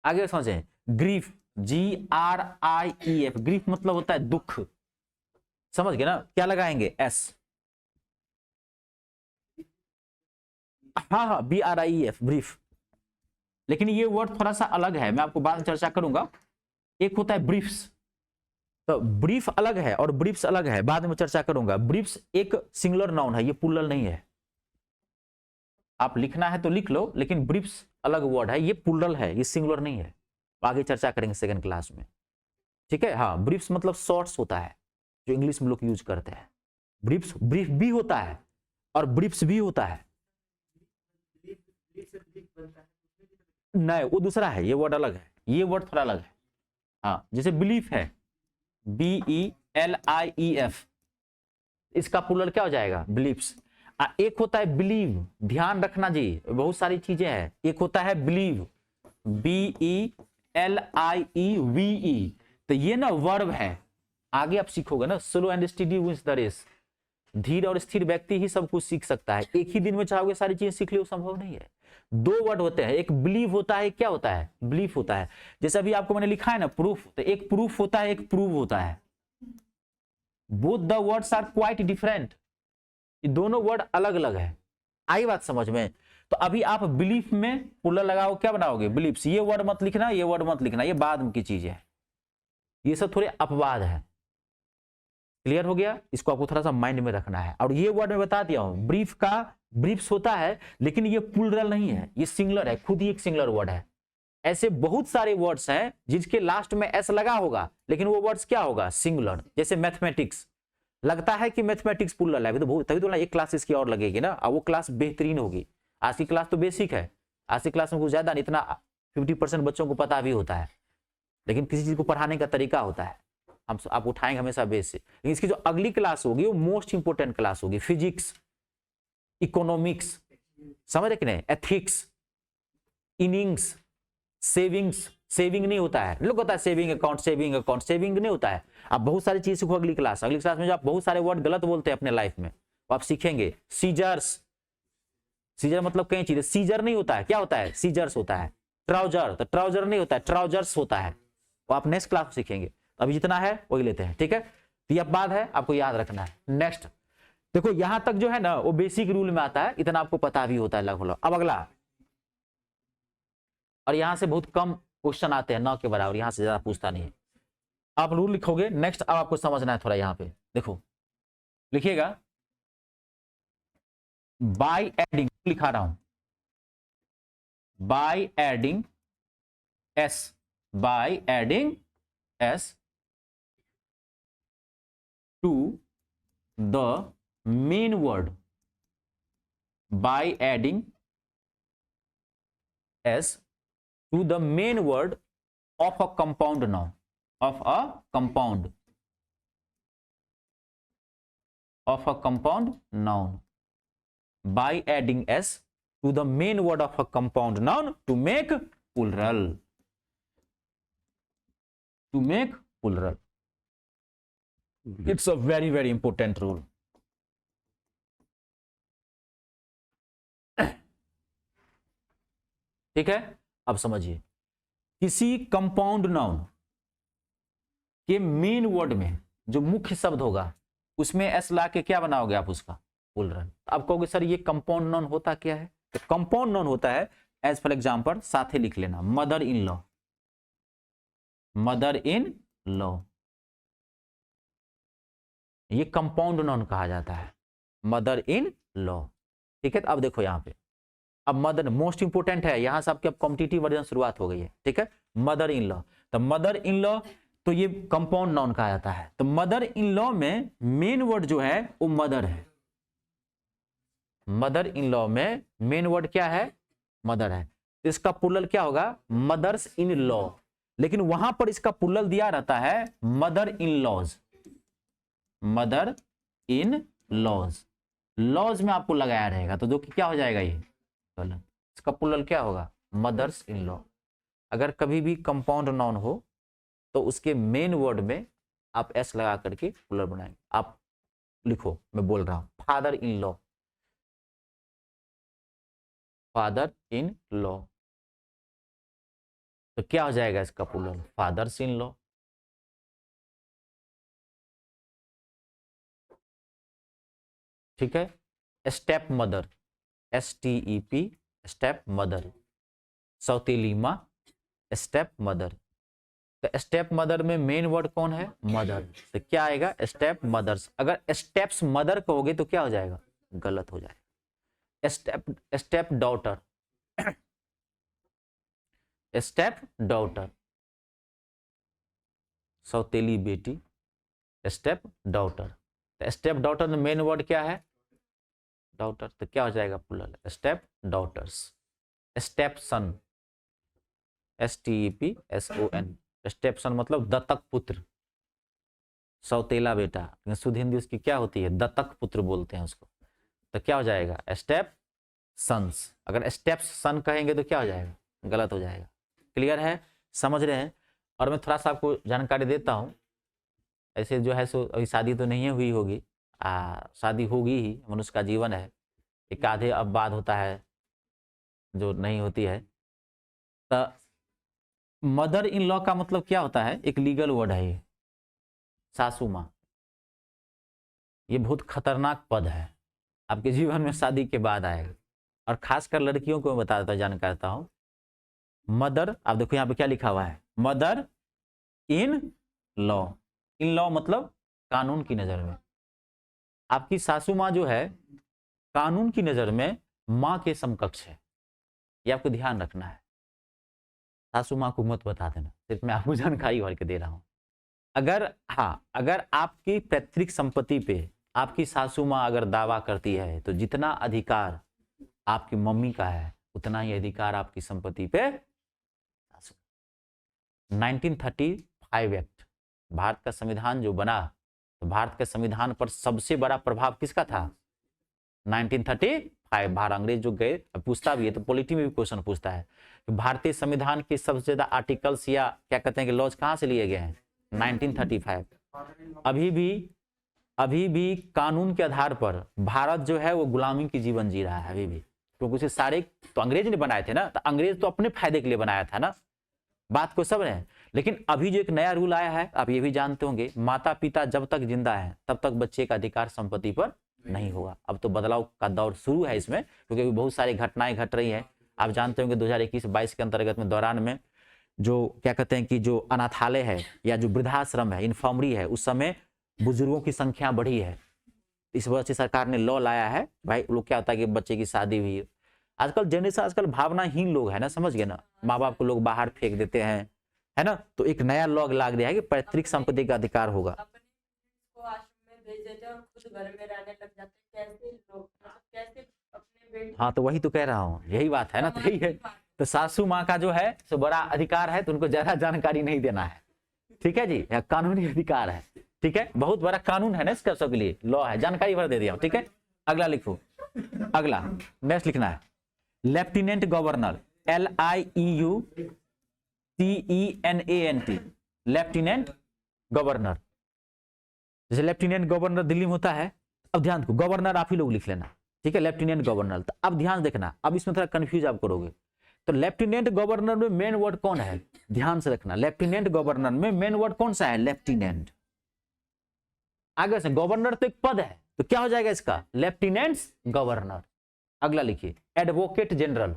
Speaker 1: आगे समझें, ग्रीफ, GRIEF, ग्रीफ मतलब होता है दुख, समझ गए ना? क्या लगाएंगे? एस। हाँ हाँ, BRIEF, ब्रीफ, लेकिन ये वर्ड थोड़ा सा अलग है, मैं आपको बाद में चर्चा करूंगा। एक होता है ब्रीफ्स, तो ब्रीफ अलग है और ब्रीफ्स अलग है, बाद में चर्चा करूंगा। ब्रीफ्स एक सिंगुलर नाउन है, ये प्लूरल नहीं है, आप लिखना है तो लिख लो, लेकिन ब्रीफ्स अलग वर्ड है, ये प्लूरल है, ये सिंगुलर नहीं है, आगे चर्चा करेंगे सेकंड क्लास में। ठीक है, हाँ, ब्रीफ्स मतलब शॉर्ट्स होता है, जो इंग्लिश में लोग यूज करते हैं। ब्रीफ्स, ब्रीफ भी होता है और ब्रीफ्स भी होता है, नहीं वो दूसरा है, ये वर्ड अलग है, ये वर्ड थोड़ा अलग है। हाँ, जैसे बिलीफ है, BELIEF, इसका प्लूरल क्या हो जाएगा? बिलीफ्स। एक होता है बिलीव, ध्यान रखना जी, बहुत सारी चीजें हैं, एक होता है बिलीव, BELIEVE, तो ये ना वर्ब है, आगे आप सीखोगे ना, slow and steady wins the race, धीर और स्थिर व्यक्ति ही सब कुछ सीख सकता है, एक ही दिन में चाहोगे सारी चीजें सीख लो, संभव नहीं है। दो वर्ड होते हैं, एक बिलीव होता है, क्या होता है? बिलीफ होता है। जैसे अभी आपको मैंने लिखा है ना प्रूफ, तो एक प्रूफ होता है, एक प्रूव होता है, both the words are quite different, ये दोनों वर्ड अलग अलग है, आई बात समझ में? तो अभी आप बिलीफ में प्लूरल लगाओ, क्या बनाओगे? बिलीफ्स। ये वर्ड मत लिखना, ये वर्ड मत लिखना, ये बाद की चीज है, ये सब थोड़े अपवाद है। क्लियर हो गया? इसको आपको थोड़ा सा माइंड में रखना है। और ये वर्ड मैं बता दिया हूं, ब्रीफ का ब्रीफ्स होता है, लेकिन ये प्लूरल नहीं है, ये सिंगुलर है, खुद ही एक सिंगुलर वर्ड है। ऐसे बहुत सारे वर्ड्स हैं जिसके लास्ट में एस लगा होगा, लेकिन वो वर्ड्स क्या होगा? सिंगुलर। जैसे मैथमेटिक्स, लगता है कि मैथमेटिक्स प्लूरल है, तभी तो ना एक क्लास इसकी और लगेगी ना, और वो क्लास बेहतरीन होगी। आज की क्लास तो बेसिक है, आज की क्लास में कुछ ज्यादा नहीं, इतना 50% बच्चों को पता भी होता है, लेकिन किसी चीज को पढ़ाने का तरीका होता है, हम आप उठाएंगे हमेशा बेस से। लेकिन इसकी जो अगली क्लास होगी वो मोस्ट इंपोर्टेंट क्लास होगी, फिजिक्स, इकोनॉमिक्स, समझ रहे कि नहीं, एथिक्स, इनिंग्स, सेविंग्स, सेविंग नहीं होता है, लोग होता है saving account, saving account, saving नहीं होता है। आप बहुत सारी चीज सीखो अगली क्लास में, जो आप बहुत सारे वर्ड गलत बोलते हैं अपने लाइफ में, वो आप सीखेंगे। सीजर्स, सीजर मतलब कई चीजें, सीजर नहीं होता है, क्या होता है? सीजर्स होता है। ट्राउजर, तो ट्राउजर नहीं होता है, ट्राउजर्स होता है, वो आप नेक्स्ट क्लास में सीखेंगे। अभी जितना है वही लेते हैं, ठीक है? तो ये बात है, आपको याद रखना है। नेक्स्ट देखो, यहां तक जो है ना वो बेसिक रूल में आता है, इतना आपको पता भी होता है लगभग। अब अगला, और यहां से बहुत कम क्वेश्चन आते हैं, 9 के बराबर, यहां से ज्यादा पूछता नहीं है। आप रूल लिखोगे नेक्स्ट, अब आपको समझना है थोड़ा, यहां पे देखो, लिखिएगा बाय एडिंग, लिखा रहा हूं, by adding s, by adding s to the main word, by adding s to the main word of a compound noun, of a compound noun, by adding s to the main word of a compound noun to make plural, to make plural. It's a very very important rule. ठीक है, अब समझिए, किसी compound noun के main word में जो मुख्य शब्द होगा उसमें एस ला के क्या बनाओगे आप उसका प्लूरल। आप कहोगे सर ये कंपाउंड नाउन होता क्या है, तो कंपाउंड नाउन होता है एज फॉर एग्जांपल साथ ही लिख लेना, mother in law, mother in law, ये कंपाउंड नाउन कहा जाता है, मदर इन लॉ। ठीक है, तो अब देखो यहाँ पे, अब मदर मोस्ट इंपोर्टेंट है, यहां से आपके अब कॉम्पिटिटिव वर्जन शुरुआत हो गई है। ठीक है, मदर इन लॉ, तो मदर इन लॉ तो ये कंपाउंड नाउन कहा जाता है। तो मदर इन लॉ में मेन वर्ड जो है वो मदर है, मदर इन लॉ में मेन वर्ड क्या है, मदर है। तो इसका प्लूरल क्या होगा, मदर्स इन लॉ, लेकिन वहां पर इसका प्लूरल दिया रहता है mother in laws, mother in laws, laws में आपको लगाया रहेगा, तो जो कि क्या हो जाएगा ये गलत। इसका प्लूरल क्या होगा, मदर्स इन लॉ। अगर कभी भी कंपाउंड नाउन हो तो उसके मेन वर्ड में आप एस लगा करके प्लूरल बनाएंगे। आप लिखो, मैं बोल रहा हूं, father in law, father in law, तो क्या हो जाएगा इसका प्लूरल, फादर्स इन लॉ। ठीक है, step mother, STEP, step mother, सौतेली माँ, स्टेप मदर। तो स्टेप मदर में मेन वर्ड कौन है, मदर, तो क्या आएगा स्टेप मदर्स। अगर स्टेप्स मदर कहोगे तो क्या हो जाएगा, गलत हो जाएगा। Step, step daughter, step daughter, सौतेली बेटी, स्टेप डॉटर। तो स्टेप डॉटर में मेन वर्ड क्या है, डॉटर, तो क्या हो जाएगा plural, step daughters. Step son, STEPSON, step son मतलब दत्तक पुत्र, सौतेला बेटा, शुद्ध हिंदी उसकी क्या होती है, दत्तक पुत्र बोलते हैं उसको, तो क्या हो जाएगा स्टेप सन्स। अगर स्टेप्स सन कहेंगे तो क्या हो जाएगा, गलत हो जाएगा। क्लियर है, समझ रहे हैं। और मैं थोड़ा सा आपको जानकारी देता हूँ, ऐसे जो है सो अभी शादी तो नहीं हुई होगी, शादी होगी ही, मनुष्य का जीवन है, एक आधे अब बाद होता है जो नहीं होती है। तो मदर इन लॉ का मतलब क्या होता है, एक लीगल वर्ड है ये, सासू माँ। ये बहुत खतरनाक पद है, आपके जीवन में शादी के बाद आएगा, और खासकर लड़कियों को मैं बता देता जानकारी देता हूँ। मदर, आप देखो यहाँ पे क्या लिखा हुआ है, mother in law, in law मतलब कानून की नजर में। आपकी सासू माँ जो है कानून की नजर में माँ के समकक्ष है, ये आपको ध्यान रखना है। सासू माँ को मत बता देना, सिर्फ मैं आपको जानकारी भर के दे रहा हूं। अगर हाँ, अगर आपकी पैतृक संपत्ति पे आपकी सासू माँ अगर दावा करती है तो जितना अधिकार आपकी मम्मी का है उतना ही अधिकार आपकी संपत्ति पे। 1935 एक्ट, भारत का संविधान जो बना, तो भारत के संविधान पर सबसे बड़ा प्रभाव किसका था, 1935। बाहर अंग्रेज जो गए, पूछता भी है तो पॉलिटी में भी क्वेश्चन पूछता है कि भारतीय संविधान के सबसे ज्यादा आर्टिकल्स या क्या कहते हैं कि लॉज कहां से लिए गए हैं, 1935। अभी भी कानून के आधार पर भारत जो है वो गुलामी की जीवन जी रहा है अभी भी, क्योंकि उसे सारे तो अंग्रेज ने बनाए थे ना, तो अंग्रेज तो अपने फायदे के लिए बनाया था ना, बात को सब रहे। लेकिन अभी जो एक नया रूल आया है, आप ये भी जानते होंगे, माता पिता जब तक जिंदा है तब तक बच्चे का अधिकार संपत्ति पर नहीं होगा। अब तो बदलाव का दौर शुरू है इसमें, क्योंकि अभी बहुत सारी घटनाएं घट रही हैं। आप जानते होंगे 2021-22 के अंतर्गत में दौरान में जो क्या कहते हैं कि जो अनाथालय है या जो वृद्धाश्रम है, इन्फर्मरी है, उस समय बुजुर्गों की संख्या बढ़ी है। इस वजह से सरकार ने लॉ लाया है, भाई लोग क्या होता है कि बच्चे की शादी हुई, आजकल जनरेशन आजकल भावनाहीन लोग है ना, समझ गए ना, माँ बाप को लोग बाहर फेंक देते हैं, है ना। तो एक नया लॉ लाग दिया है कि पैतृक संपत्ति का अधिकार होगा। हाँ तो वही तो कह रहा हूँ, यही बात है ना, तो यही है। तो सासू माँ का जो है तो बड़ा अधिकार है, तो उनको ज्यादा जानकारी नहीं देना है, ठीक है जी, कानूनी अधिकार है, ठीक है, बहुत बड़ा कानून है ना इसका, सबके लिए लॉ है, जानकारी भर दे दिया, ठीक है। अगला लिखो, अगला नेक्स्ट लिखना है, lieutenant governor LIEUTENANT, lieutenant governor. जैसे लेफ्टिनेंट गवर्नर दिल्ली में होता है, अब ध्यान दो, गवर्नर आप ही लोग लिख लेना, ठीक है, लेफ्टिनेंट गवर्नर। तो अब ध्यान देखना, अब इसमें थोड़ा कंफ्यूज आप करोगे। तो लेफ्टिनेंट गवर्नर में मेन वर्ड कौन है, ध्यान से रखना, लेफ्टिनेंट गवर्नर में मेन वर्ड कौन सा है, लेफ्टिनेंट। आगे से गवर्नर तो एक पद है, तो क्या हो जाएगा इसका, लेफ्टिनेंट गवर्नर। अगला लिखिए, advocate general,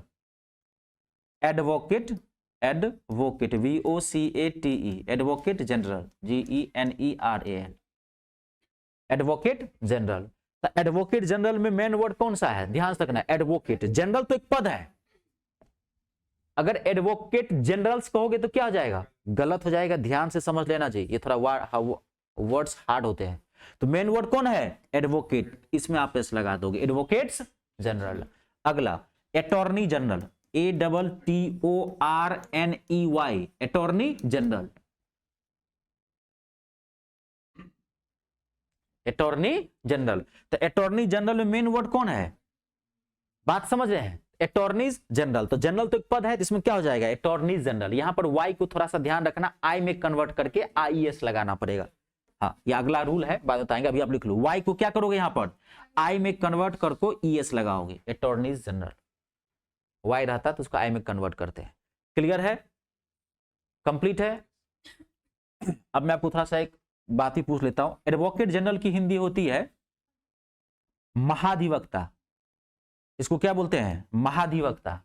Speaker 1: advocate, advocate VOCATE, advocate general GENERAL, advocate general. तो एडवोकेट जनरल में मेन वर्ड कौन सा है, ध्यान से रखना, एडवोकेट। जनरल तो एक पद है, अगर एडवोकेट जनरल्स कहोगे तो क्या हो जाएगा, गलत हो जाएगा, ध्यान से समझ लेना चाहिए, ये थोड़ा वर्ड्स हार्ड होते हैं। तो मेन वर्ड कौन है, एडवोकेट, इसमें आप एस लगा दोगे, एडवोकेट्स जनरल। अगला attorney general, ATTORNEY, attorney general, attorney general. तो अटॉर्नी जनरल में मेन वर्ड कौन है, बात समझ रहे हैं, अटॉर्नीज जनरल। तो जनरल तो एक पद है, इसमें क्या हो जाएगा, अटॉर्नीज जनरल। यहां पर वाई को थोड़ा सा ध्यान रखना, आई में कन्वर्ट करके IES लगाना पड़ेगा। हाँ, ये अगला रूल है, बाद बताएंगे, अभी आप लिख लो, वाई को क्या करोगे, यहां पर आई में कन्वर्ट करके ES लगाओगे, अटॉर्नीज जनरल। वाई रहता तो उसको आई में कन्वर्ट करते हैं। क्लियर है, कंप्लीट है। अब मैं आपको थोड़ा सा एक बात ही पूछ लेता हूं, एडवोकेट जनरल की हिंदी होती है महाधिवक्ता, इसको क्या बोलते हैं, महाधिवक्ता।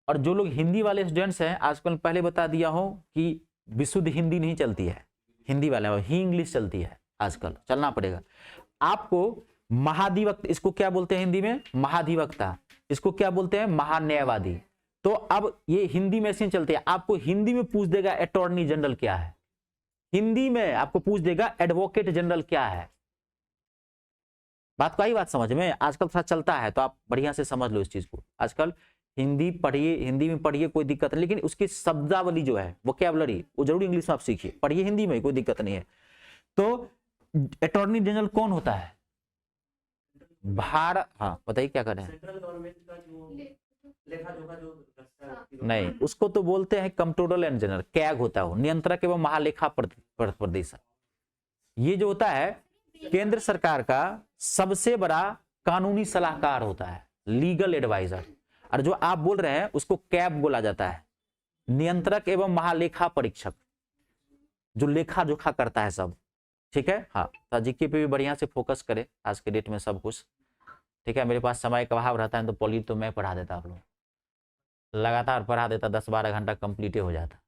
Speaker 1: और जो लोग हिंदी वाले स्टूडेंट्स हैं, आजकल पहले बता दिया हो कि विशुद्ध हिंदी नहीं चलती है, हिंदी वाले ही इंग्लिश चलती है, आजकल चलना पड़ेगा आपको। महाधिवक्ता इसको क्या बोलते हैं हिंदी में, महाधिवक्ता, इसको क्या बोलते हैं, महान्यायवादी। तो अब ये हिंदी में ऐसे चलते हैं, आपको हिंदी में पूछ देगा अटॉर्नी जनरल क्या है, हिंदी में आपको पूछ देगा एडवोकेट जनरल क्या है। बात को आई बात समझ में, आजकल थोड़ा चलता है, तो आप बढ़िया से समझ लो इस चीज को। आजकल हिंदी पढ़िए, हिंदी में पढ़िए, कोई दिक्कत नहीं, लेकिन उसकी शब्दावली जो है, वोकैबुलरी, वो जरूर इंग्लिश में आप सीखिए, पढ़िए हिंदी में, कोई दिक्कत नहीं है। तो अटॉर्नी जनरल कौन होता है, भारत, हाँ बताइए क्या करें,
Speaker 2: सेंट्रल गवर्नमेंट का जो लेखा जोखा जो रखता है,
Speaker 1: नहीं उसको तो बोलते हैं कंप्ट्रोलर एंड जनरल, कैग होता है वो, नियंत्रक एवं महालेखा प्रदेशक। ये जो होता है केंद्र सरकार का सबसे बड़ा कानूनी सलाहकार होता है, लीगल एडवाइजर। और जो आप बोल रहे हैं उसको कैब बोला जाता है, नियंत्रक एवं महालेखा परीक्षक, जो लेखा जोखा करता है सब, ठीक है। हाँ, तो जीके पे भी बढ़िया से फोकस करें आज के डेट में सब कुछ, ठीक है। मेरे पास समय का अभाव रहता है तो पॉली तो मैं पढ़ा देता, आप लोग लगातार पढ़ा देता, 10-12 घंटा कंप्लीट हो जाता।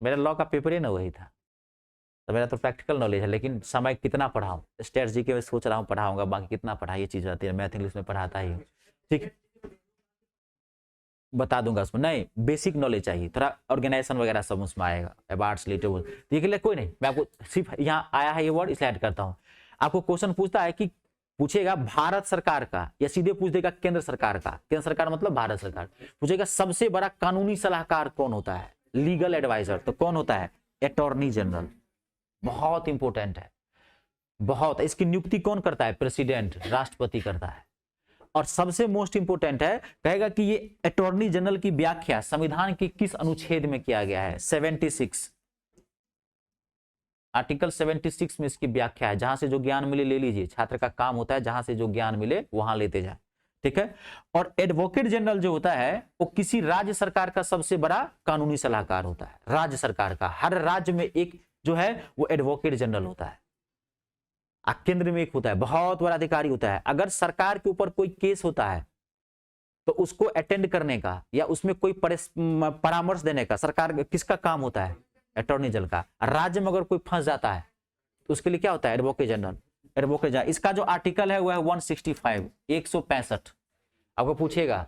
Speaker 1: मेरा लॉ का पेपर ही ना वही था, तो मेरा तो प्रैक्टिकल नॉलेज है, लेकिन समय कितना पढ़ाऊं, स्टेट जीके में सोच रहा हूँ पढ़ाऊंगा, बाकी कितना पढ़ा ये चीज रहती है, मैथ इंग्लिश में पढ़ाता ही, ठीक है, बता दूंगा उसमें, नहीं बेसिक नॉलेज चाहिए, थोड़ा ऑर्गेनाइजेशन वगैरह सब उसमें आएगा, अवार्ड्स रिलेटेबल, देख ले कोई नहीं, मैं आपको सिर्फ यहाँ आया है ये वर्ड इसलिए ऐड करता हूँ। आपको क्वेश्चन पूछता है कि पूछेगा भारत सरकार का, या सीधे पूछ देगा केंद्र सरकार का, केंद्र सरकार मतलब भारत सरकार, पूछेगा सबसे बड़ा कानूनी सलाहकार कौन होता है, लीगल एडवाइजर, तो कौन होता है, अटॉर्नी जनरल। बहुत इंपॉर्टेंट है, बहुत। इसकी नियुक्ति कौन करता है, प्रेसिडेंट, राष्ट्रपति करता है। और सबसे मोस्ट इंपोर्टेंट है, कहेगा कि ये अटॉर्नी जनरल की व्याख्या संविधान के किस अनुच्छेद में किया गया है, 76, आर्टिकल 76 में इसकी व्याख्या है। जहां से जो ज्ञान मिले ले लीजिए, छात्र का काम होता है जहां से जो ज्ञान मिले वहां लेते जाए, ठीक है। और एडवोकेट जनरल जो होता है वो किसी राज्य सरकार का सबसे बड़ा कानूनी सलाहकार होता है, राज्य सरकार का, हर राज्य में एक जो है वो एडवोकेट जनरल होता है, केंद्र में एक होता है, बहुत बड़ा अधिकारी होता है। अगर सरकार के ऊपर कोई केस होता है तो उसको अटेंड करने का या उसमें कोई परामर्श देने का सरकार किसका काम होता है, अटॉर्नी जनरल का। राज्य में अगर कोई फंस जाता है तो उसके लिए क्या होता है, एडवोकेट जनरल, एडवोकेट जनरल। इसका जो आर्टिकल है वो है 165, 165। आपको पूछेगा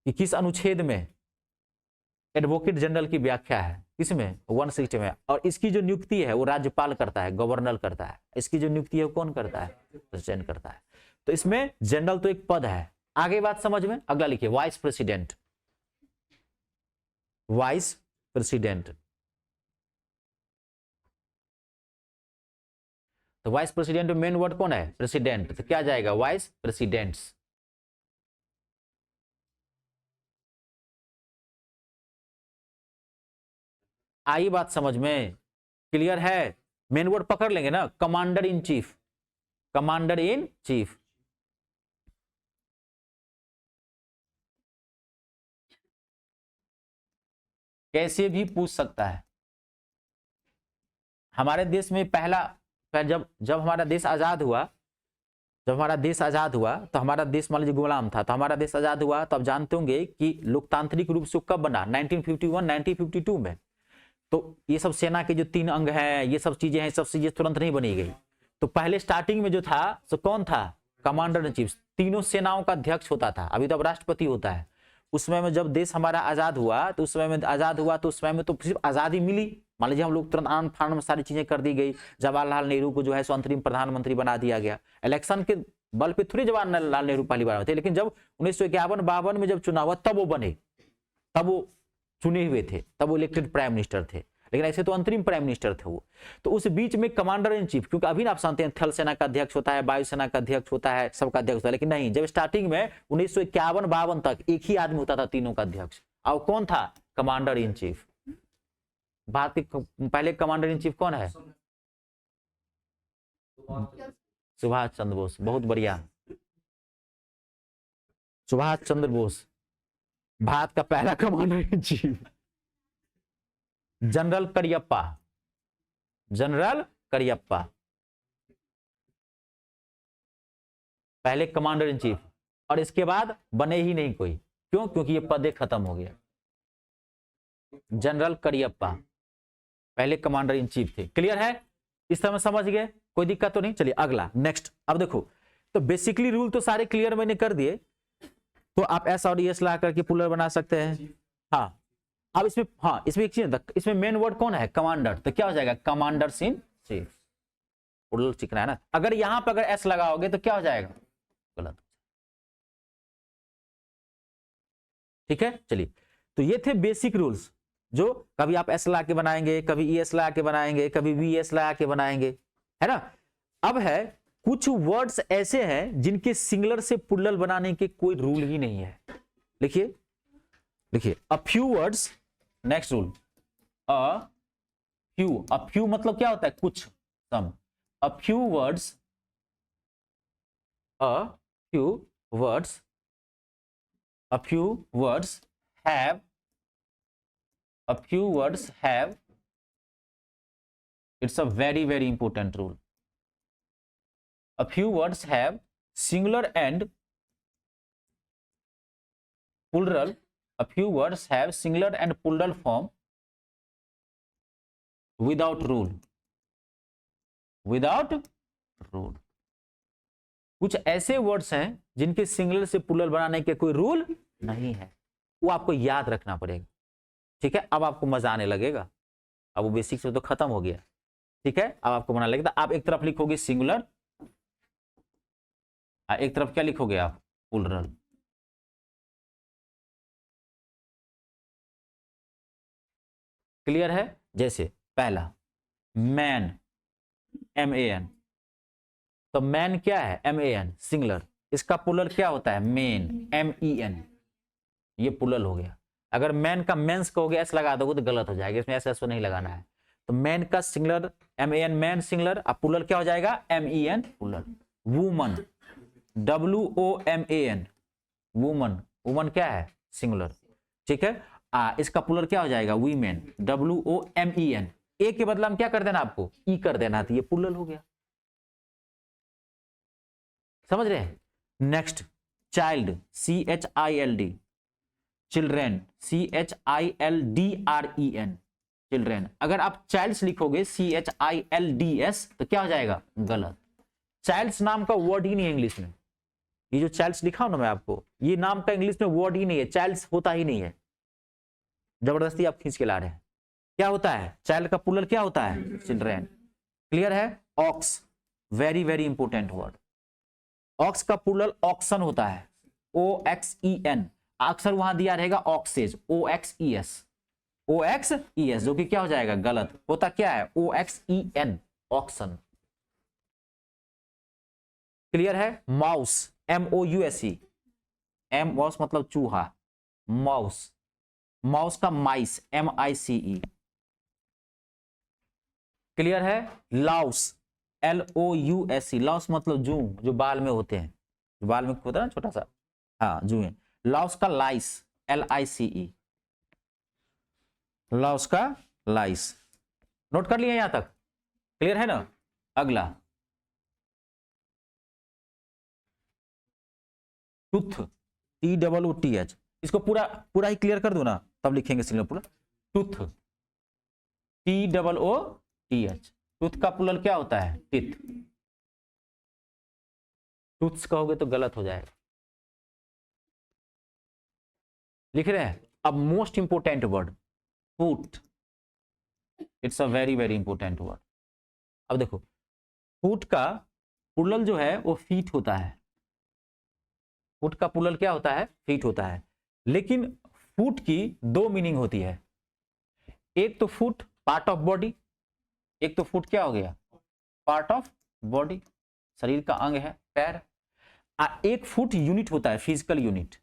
Speaker 1: कि किस अनुच्छेद में एडवोकेट जनरल की व्याख्या है, किसमें, 160 में। और इसकी जो नियुक्ति है वो राज्यपाल करता है, गवर्नर करता है। इसकी जो नियुक्ति है वो कौन करता है, प्रेसिडेंट करता है। तो इसमें जनरल तो एक पद है। आगे बात समझ में, अगला लिखिए, वाइस प्रेसिडेंट, वाइस प्रेसिडेंट। तो वाइस प्रेसिडेंट में मेन वर्ड कौन है, प्रेसिडेंट, तो क्या जाएगा, वाइस प्रेसिडेंट्स। आई बात समझ में? क्लियर है? मेन वर्ड पकड़ लेंगे ना, commander in chief, commander in chief. कैसे भी पूछ सकता है। हमारे देश में पहला जब हमारा देश आजाद हुआ, जब हमारा देश आजाद हुआ तो हमारा देश मान लीजिए गुलाम था, तो हमारा देश आजाद हुआ तो आप जानते होंगे कि लोकतांत्रिक रूप से कब बना, 1951 1952 में। तो ये सब सेना के जो 3 अंग हैं, ये सब चीजें हैं, सब चीजें तुरंत नहीं बनी गई। तो पहले स्टार्टिंग में जो था तो कौन था? कमांडर इन चीफ, तीनों सेनाओं का अध्यक्ष होता था। अभी तो अब राष्ट्रपति होता है। उस समय में जब देश हमारा आजाद हुआ तो उस समय में आजाद हुआ तो उस समय में तो सिर्फ आजादी मिली, मान लीजिए हम लोग तुरंत आन फान में सारी चीजें कर दी गई। जवाहरलाल नेहरू को जो है सो अंतरिम प्रधानमंत्री बना दिया गया। इलेक्शन के बल पे थोड़ी जवाहरलाल नेहरू पहली बार थे, लेकिन जब 1951-52 में जब चुनाव हुआ तब वो बने, तब वो चुने हुए थे, तब वो इलेक्टेड प्राइम मिनिस्टर थे। लेकिन ऐसे तो अंतरिम प्राइम मिनिस्टर थे वो। तो उस बीच में कमांडर इन चीफ, क्योंकि अभी आप जानते हैं थल सेना का अध्यक्ष होता है, वायुसेना का अध्यक्ष होता है, सबका अध्यक्ष होता है। लेकिन नहीं, जब स्टार्टिंग में 1951-52 तक एक ही आदमी होता था तीनों का अध्यक्ष। और कौन था? Commander in chief. भारत के पहले कमांडर इन चीफ कौन है? सुभाष चंद्र बोस। बहुत बढ़िया, सुभाष चंद्र बोस भारत का पहला commander in chief. General Cariappa, general Cariappa पहले कमांडर इन चीफ, और इसके बाद बने ही नहीं कोई। क्यों? क्योंकि ये पद खत्म हो गया। जनरल करियप्पा पहले कमांडर इन चीफ थे। क्लियर है? इस तरह समझ गए? कोई दिक्कत तो नहीं? चलिए अगला नेक्स्ट। अब देखो, तो बेसिकली रूल तो सारे क्लियर मैंने कर दिए। तो आप एस और एस ला करके पुलर बना सकते हैं। हाँ, अब इसमें, हाँ इसमें एक चीज, इसमें मेन वर्ड कौन है? कमांडर। तो क्या हो जाएगा? Commander in chief. पुलर चिकना है ना। अगर यहां पर अगर एस लगाओगे तो क्या हो जाएगा? गलत। ठीक है, चलिए। तो ये थे बेसिक रूल्स, जो कभी आप एस ला के बनाएंगे, कभी ई एस ला के बनाएंगे, कभी वी एस ला के बनाएंगे, है ना। अब है कुछ वर्ड्स ऐसे हैं जिनके सिंगुलर से प्लूरल बनाने के कोई रूल ही नहीं है। लिखिए, लिखिए, a few words, next rule, a few मतलब क्या होता है? कुछ, सम। A few words, a few words have, it's a very very important rule. A few words have singular and plural. A few words have singular and plural form without rule. Without rule. कुछ ऐसे words हैं जिनके singular से plural बनाने के कोई rule नहीं है, वो आपको याद रखना पड़ेगा। ठीक है, अब आपको मजा आने लगेगा। अब वो बेसिक से तो खत्म हो गया। ठीक है, अब आपको मजा लगेगा। आप एक तरफ लिखोगे सिंगुलर, एक तरफ क्या लिखोगे आप? प्लूरल। क्लियर है? जैसे पहला मैन, MAN। तो मैन क्या है? MAN singular. इसका प्लूरल क्या होता है? Main, MEN। ये प्लूरल हो गया। अगर मैन का मेंस कहोगे एस लगा दोगे तो गलत हो जाएगा, इसमें एस नहीं लगाना है। तो मैन का सिंगुलर MAN, मैन सिंगुलर। अब प्लूरल क्या हो जाएगा? MEN plural. Woman, WOMAN, woman. Woman क्या है? सिंगुलर। ठीक है, इसका प्लूरल क्या हो जाएगा? Women, WOMEN। ए के बदला में क्या कर देना आपको? ई कर देना, तो ये प्लूरल हो गया। समझ रहे हैं? Next, child, CHILD, children, CHILDREN, children. अगर आप चाइल्ड्स लिखोगे CHILDS तो क्या हो जाएगा? गलत। चाइल्ड्स नाम का वर्ड ही नहीं है इंग्लिश में। ये जो चाइल्ड्स लिखा हूं ना मैं आपको, ये नाम का इंग्लिश में वर्ड ही नहीं है। चाइल्ड्स होता ही नहीं है, जबरदस्ती आप खींच के ला रहे हैं। क्या होता है? चाइल्ड का प्लूरल क्या होता है? चिल्ड्रेन। क्लियर है? Ox, very very important word. Ox का प्लूरल ऑक्सन होता है, OXEN। अक्सर वहां दिया रहेगा ऑक्सेज, OXES, जो कि क्या हो जाएगा? गलत। होता क्या है? OXEN, oxen. क्लियर है? माउस, MOUSE, माउस मतलब चूहा, माउस। माउस का माइस, MICE। क्लियर है? लाउस, LOUSE, लाउस मतलब जू, जो बाल में होते हैं, जो बाल में होता है ना छोटा सा, हाँ जुए। लाउस का लाइस, LICE, लाउस का लाइस। नोट कर लिया यहां तक? क्लियर है ना? अगला टूथ, TOOTH, इसको पूरा पूरा ही क्लियर कर दो ना, तब लिखेंगे सिंगल पूरा। टूथ, TOOTH, टूथ का प्लूरल क्या होता है? टिथ। टूथ्स कहोगे तो गलत हो जाएगा। लिख रहे हैं? अब most important word, foot. It's a very very important word. अब देखो, फूट का प्लूरल जो है वो फीट होता है। फुट का प्लूरल क्या होता है? फीट होता है। लेकिन फुट की दो मीनिंग होती है। एक तो फुट पार्ट ऑफ बॉडी, एक तो फुट क्या हो गया? पार्ट ऑफ बॉडी, शरीर का अंग है, पैर। एक फुट यूनिट होता है, फिजिकल यूनिट।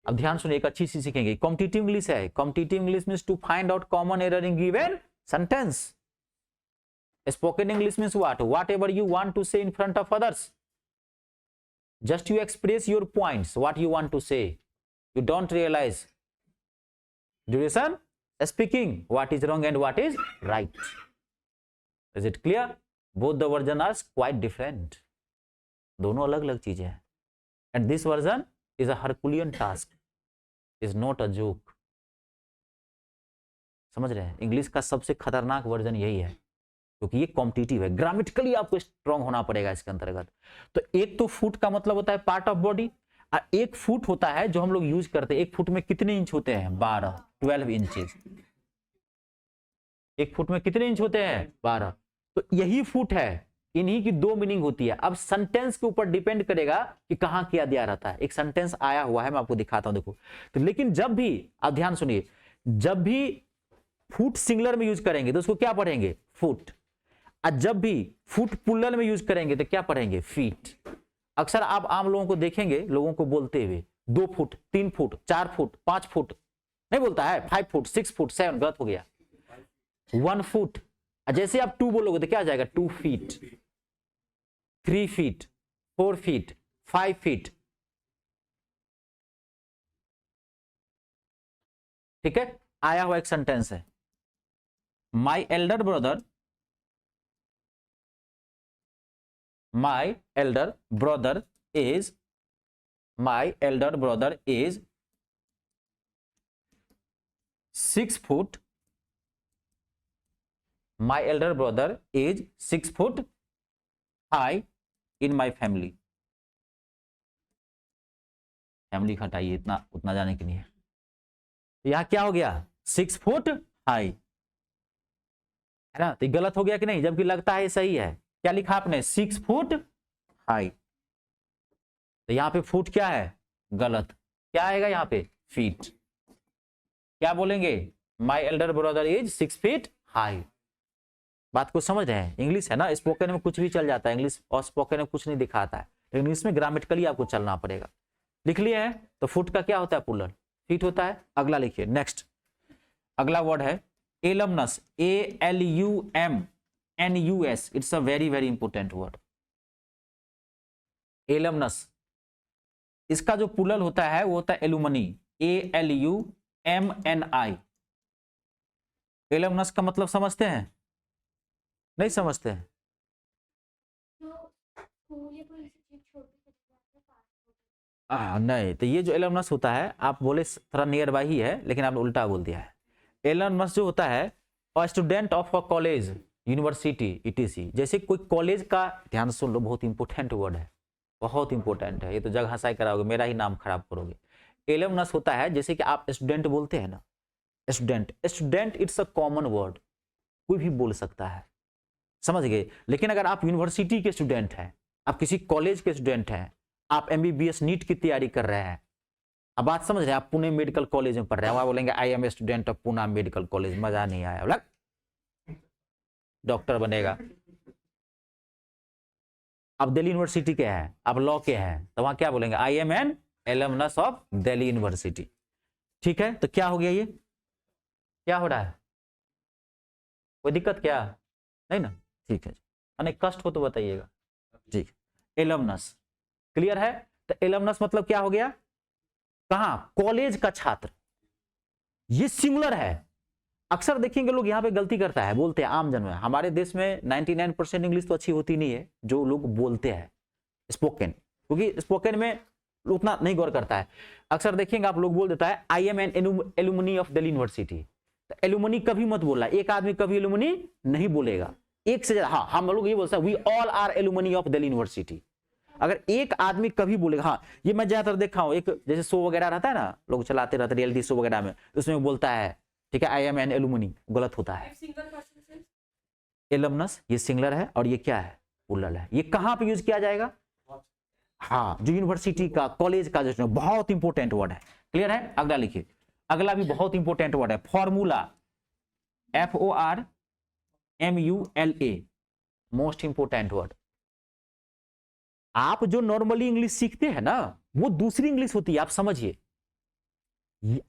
Speaker 1: अब ध्यान सुनिए, एक अच्छी चीज सीखेंगे। कॉम्पिटिटिव इंग्लिश है। Competitive English means to find out common error in given sentence. Spoken English means whatever you want to say in front of others, just you express your points, what you want to say. You don't realize duration speaking what is wrong and what is right. Is it clear? Both the version are quite different. दोनों अलग अलग चीजें हैं। And this version is a Herculean task, is not a joke. समझ रहे हैं? English का सबसे खतरनाक वर्जन यही है, क्योंकि ये कॉम्पिटिटिव है। ग्रामेटिकली आपको स्ट्रांग होना पड़ेगा इसके अंतर्गत। तो एक तो फुट का मतलब होता है पार्ट ऑफ बॉडी, और एक फुट होता है जो हम लोग यूज करते हैं। एक फुट में कितने इंच होते हैं? 12 इंचेस। एक फुट में कितने इंच होते हैं? 12। तो यही फुट है, इन्हीं की दो मीनिंग होती है। अब सेंटेंस के ऊपर डिपेंड करेगा कि कहां क्या दिया रहता है। एक सेंटेंस आया हुआ है, मैं आपको दिखाता हूं, देखो। तो लेकिन जब भी आप ध्यान सुनिए, जब भी फुट सिंगुलर में यूज करेंगे तो उसको क्या पढ़ेंगे? फुट। और जब भी फुट प्लूरल में यूज करेंगे तो क्या पढ़ेंगे? फीट। अक्सर आप आम लोगों को देखेंगे, लोगों को बोलते हुए 2 फुट, 3 फुट, 4 फुट, 5 फुट, नहीं बोलता है 5 फुट, 6 फुट, 7, गलत हो गया, 1 फुट। जैसे आप 2 बोलोगे तो क्या आ जाएगा? 2 फीट, 3 फीट, 4 फीट, 5 फीट। ठीक है? आया हुआ एक सेंटेंस है, my elder brother, my elder brother is 6 foot. My elder brother is 6 foot high in my family. Family हटाइए, इतना उतना जाने के लिए। यहां क्या हो गया? 6 फुट हाई, है ना? तो गलत हो गया कि नहीं? जबकि लगता है सही है। क्या लिखा आपने? 6 फुट हाई। तो यहां पे फुट क्या है? गलत। क्या आएगा यहां पे? फीट। क्या बोलेंगे? My elder brother is 6 feet high. बात को समझ रहे हैं? इंग्लिश है ना, स्पोकन में कुछ भी चल जाता है, इंग्लिश और स्पोकन में कुछ नहीं दिखाता है, लेकिन इंग्लिश में ग्रामेटिकली आपको चलना पड़ेगा। लिख लिए हैं? तो फुट का क्या होता है? प्लूरल, फीट होता है। अगला लिखिए, नेक्स्ट। अगला वर्ड है alumnus, ALUMNUS। It's a very very important word, alumnus. इसका जो प्लूरल होता है वो होता है एलुमनी, ALUMNI। एलमनस का मतलब समझते हैं? नहीं समझते हैं? नहीं, तो ये जो एलमनस होता है, आप बोले थोड़ा नियर बाई ही है, लेकिन आपने उल्टा बोल दिया है। एलमनस जो होता है, student of a college, university, ETC। जैसे कोई कॉलेज का, ध्यान सुन लो, बहुत इंपॉर्टेंट वर्ड है, बहुत इंपॉर्टेंट है। ये तो जगह हंसाई कराओगे, मेरा ही नाम खराब करोगे। एलमनस होता है, जैसे कि आप स्टूडेंट बोलते हैं ना, student. Student it's a common word, कोई भी बोल सकता है, समझ गए? लेकिन अगर आप यूनिवर्सिटी के स्टूडेंट हैं, आप किसी कॉलेज के स्टूडेंट हैं, आप MBBS नीट की तैयारी कर रहे हैं, अब बात समझ रहे हैं? आप पुणे मेडिकल कॉलेज में पढ़ रहे हैं, वहां बोलेंगे I am a student of Pune medical college, मजा नहीं आया, बोला डॉक्टर बनेगा। अब दिल्ली यूनिवर्सिटी के हैं, अब लॉ के हैं, तो वहां क्या बोलेंगे? I am an alumnus of Delhi university. ठीक है? तो क्या हो गया? ये क्या हो रहा है? कोई दिक्कत क्या? नहीं ना, ठीक है। अनेक कष्ट हो तो बताइएगा जी। एलमनस क्लियर है? तो एलमनस मतलब क्या हो गया? कहां? कॉलेज का छात्र। ये सिंगुलर है। अक्सर देखेंगे लोग यहाँ पे गलती करता है, बोलते हैं आम जन में, हमारे देश में 99% इंग्लिश तो अच्छी होती नहीं है जो लोग बोलते हैं स्पोकन, क्योंकि स्पोकन में उतना नहीं गौर करता है। अक्सर देखेंगे आप लोग बोल देता है I am an alumni of Delhi university. तो एलुमनी कभी मत बोलना, एक आदमी कभी एलुमनी नहीं बोलेगा, एक से ज्यादा। हाँ, हम लोग ये बोलते हैं we all are alumni of Delhi university. अगर एक आदमी कभी बोलेगा, हाँ ये मैं ज्यादातर देखा हूं, एक जैसे शो वगैरह रहता है ना, लोग चलाते रहते रियलिटी शो वगैरह में, उसमें बोलता है ठीक है आई एम एन एलुमनी, गलत होता है। एलमनस ये सिंगुलर है और ये क्या है? प्लूरल है। ये कहां पे यूज किया जाएगा? हाँ, जो यूनिवर्सिटी का, कॉलेज का, जो बहुत इंपॉर्टेंट वर्ड है। क्लियर है? अगला लिखिए, अगला भी बहुत इंपॉर्टेंट वर्ड है, formula, FORMULA, most important word. आप जो नॉर्मली इंग्लिश सीखते हैं ना, वो दूसरी इंग्लिश होती है, आप समझिए।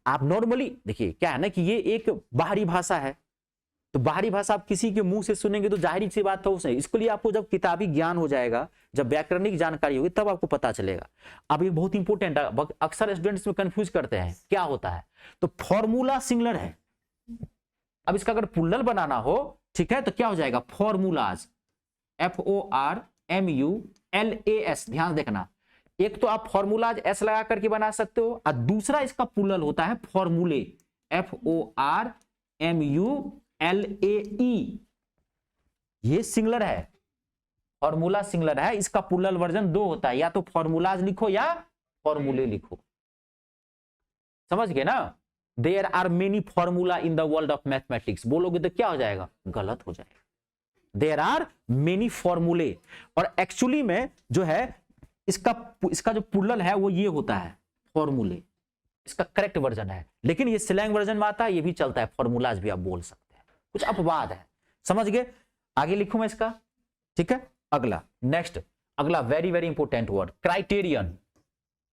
Speaker 1: आप नॉर्मली देखिए क्या है ना कि ये एक बाहरी भाषा है, तो बाहरी भाषा आप किसी के मुंह से सुनेंगे तो जाहिर सी बात है उसने, इसके लिए आपको जब किताबी ज्ञान हो जाएगा, जब व्याकरणिक जानकारी होगी, तब आपको पता चलेगा। अब ये बहुत इंपॉर्टेंट है, अक्सर स्टूडेंट्स में कंफ्यूज करते हैं क्या होता है। तो फॉर्मूला सिंगुलर है, अब इसका अगर प्लूरल बनाना हो, ठीक है, तो क्या हो जाएगा? Formulas, FORMULAS। ध्यान देखना, एक तो आप फॉर्मूलाज एस लगा करके बना सकते हो, और दूसरा इसका प्लूरल होता है फॉर्मूले, FORMULAE। ये सिंगुलर है, फॉर्मूला सिंगुलर है, इसका प्लूरल वर्जन 2 होता है, या तो फॉर्मूलाज लिखो या फॉर्मूले लिखो। समझ गए ना? There are many formula in the world of mathematics, बोलोगे तो क्या हो जाएगा? गलत हो जाएगा। देयर आर मेनी फॉर्मूले, और एक्चुअली में जो है इसका जो प्लूरल है वो ये होता है फॉर्मूले, इसका करेक्ट वर्जन है। लेकिन ये स्लैंग वर्जन में आता है, ये भी चलता है, फॉर्मूलाज भी आप बोल सकते हैं, कुछ अपवाद है। समझ गए? आगे लिखूं मैं इसका, ठीक है। अगला, नेक्स्ट, अगला very very important word, criterion,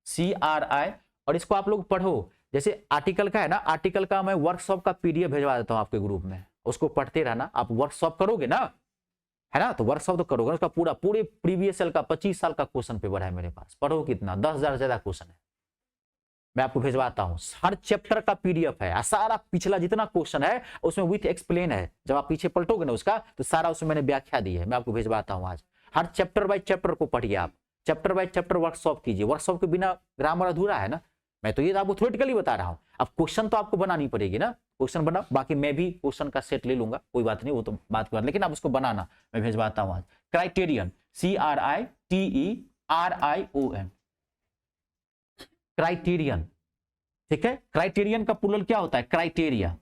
Speaker 1: CRI। और इसको आप लोग पढ़ो, जैसे आर्टिकल का है ना, आर्टिकल का मैं वर्कशॉप का PDF भेजवा देता हूं आपके ग्रुप में, उसको पढ़ते रहना। आप वर्कशॉप करोगे ना, है ना, तो वर्कशॉप तो करोगे, उसका पूरे प्रीवियस साल का 25 साल का क्वेश्चन पेपर है मेरे पास। पढ़ो कितना, 10,000 से ज्यादा क्वेश्चन है, मैं आपको भेजवाता हूं। हर चैप्टर का PDF है, सारा पिछला जितना क्वेश्चन है उसमें विथ एक्सप्लेन है। जब आप पीछे पलटोगे ना उसका, तो सारा उसमें मैंने व्याख्या दी है, मैं आपको भेजवाता हूं आज। हर चैप्टर बाय चैप्टर को पढ़िए, आप चैप्टर बाय चैप्टर वर्कशॉप कीजिए। वर्कशॉप के बिना ग्रामर अधूरा है ना, मैं तो ये आपको थ्योरेटिकली बता रहा हूं। अब क्वेश्चन तो आपको बनानी पड़ेगी ना, क्वेश्चन बना, बाकी मैं भी क्वेश्चन का सेट ले लूंगा, कोई बात नहीं, वो तो बात कर, लेकिन आप उसको बनाना, मैं भेजवाता हूं आज। क्राइटेरियन, CRITERION, क्राइटेरियन, ठीक है। क्राइटेरियन का प्लूरल क्या होता है? क्राइटेरिया।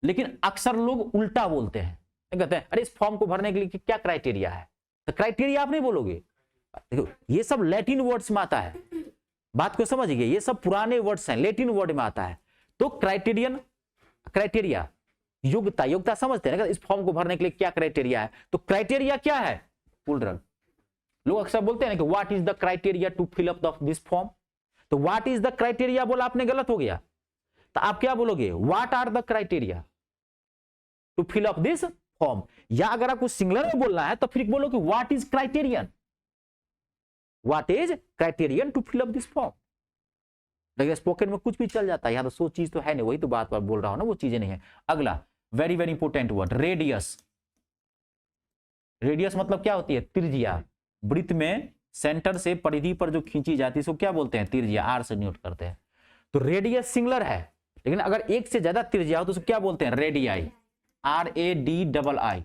Speaker 1: लेकिन अक्सर लोग उल्टा बोलते हैं, कहते हैं अरे इस फॉर्म को भरने के लिए क्या क्राइटेरिया है, तो क्राइटेरिया आप नहीं बोलोगे। देखो ये सब लैटिन वर्ड्स में आता है, बात को समझिए, ये सब पुराने वर्ड्स हैं, लैटिन वर्ड में आता है। तो क्राइटेरियन, क्राइटेरिया, योग्यता, योग्यता समझते हैं ना, इस फॉर्म को भरने के लिए क्या क्राइटेरिया है, तो क्राइटेरिया क्या है? प्लूरल। लोग अक्सर बोलते हैं ना कि what is the criteria to fill up this form, तो व्हाट इज द क्राइटेरिया बोला आपने, गलत हो गया। तो आप क्या बोलोगे? What are the criteria to fill up this form. या अगर आपको सिंगुलर में बोलना है तो फिर बोलो कि what is criterion, what is criterion to fill up this form. देखिए स्पोकन में कुछ भी चल जाता है, यहां तो 100 चीज तो है नहीं, वही तो बात बोल रहा हूं ना, वो चीजें नहीं है। अगला very very important word, radius. Radius मतलब क्या होती है? त्रिज्या। वृत्त में सेंटर से परिधि पर जो खींची जाती है इसको क्या बोलते हैं? त्रिज्या, R से नोट करते हैं। तो रेडियस सिंगुलर है, लेकिन अगर एक से ज्यादा त्रिज्या हो तो उसको क्या बोलते हैं? Radii, RADII।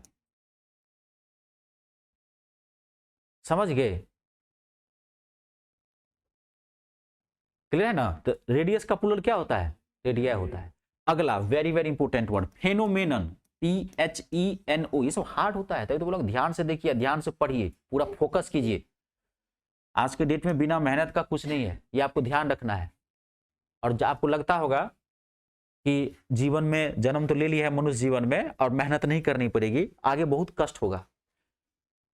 Speaker 1: समझ गए? क्लियर है ना? तो रेडियस का प्लूरल क्या होता है? रेडियाई होता है। अगला very very important word, phenomenon, THENO। ये सब हार्ड होता है, तो बोलो ध्यान से देखिए, ध्यान से पढ़िए, पूरा फोकस कीजिए। आज के डेट में बिना मेहनत का कुछ नहीं है, ये आपको ध्यान रखना है। और आपको लगता होगा कि जीवन में जन्म तो ले लिया है मनुष्य जीवन में और मेहनत नहीं करनी पड़ेगी, आगे बहुत कष्ट होगा।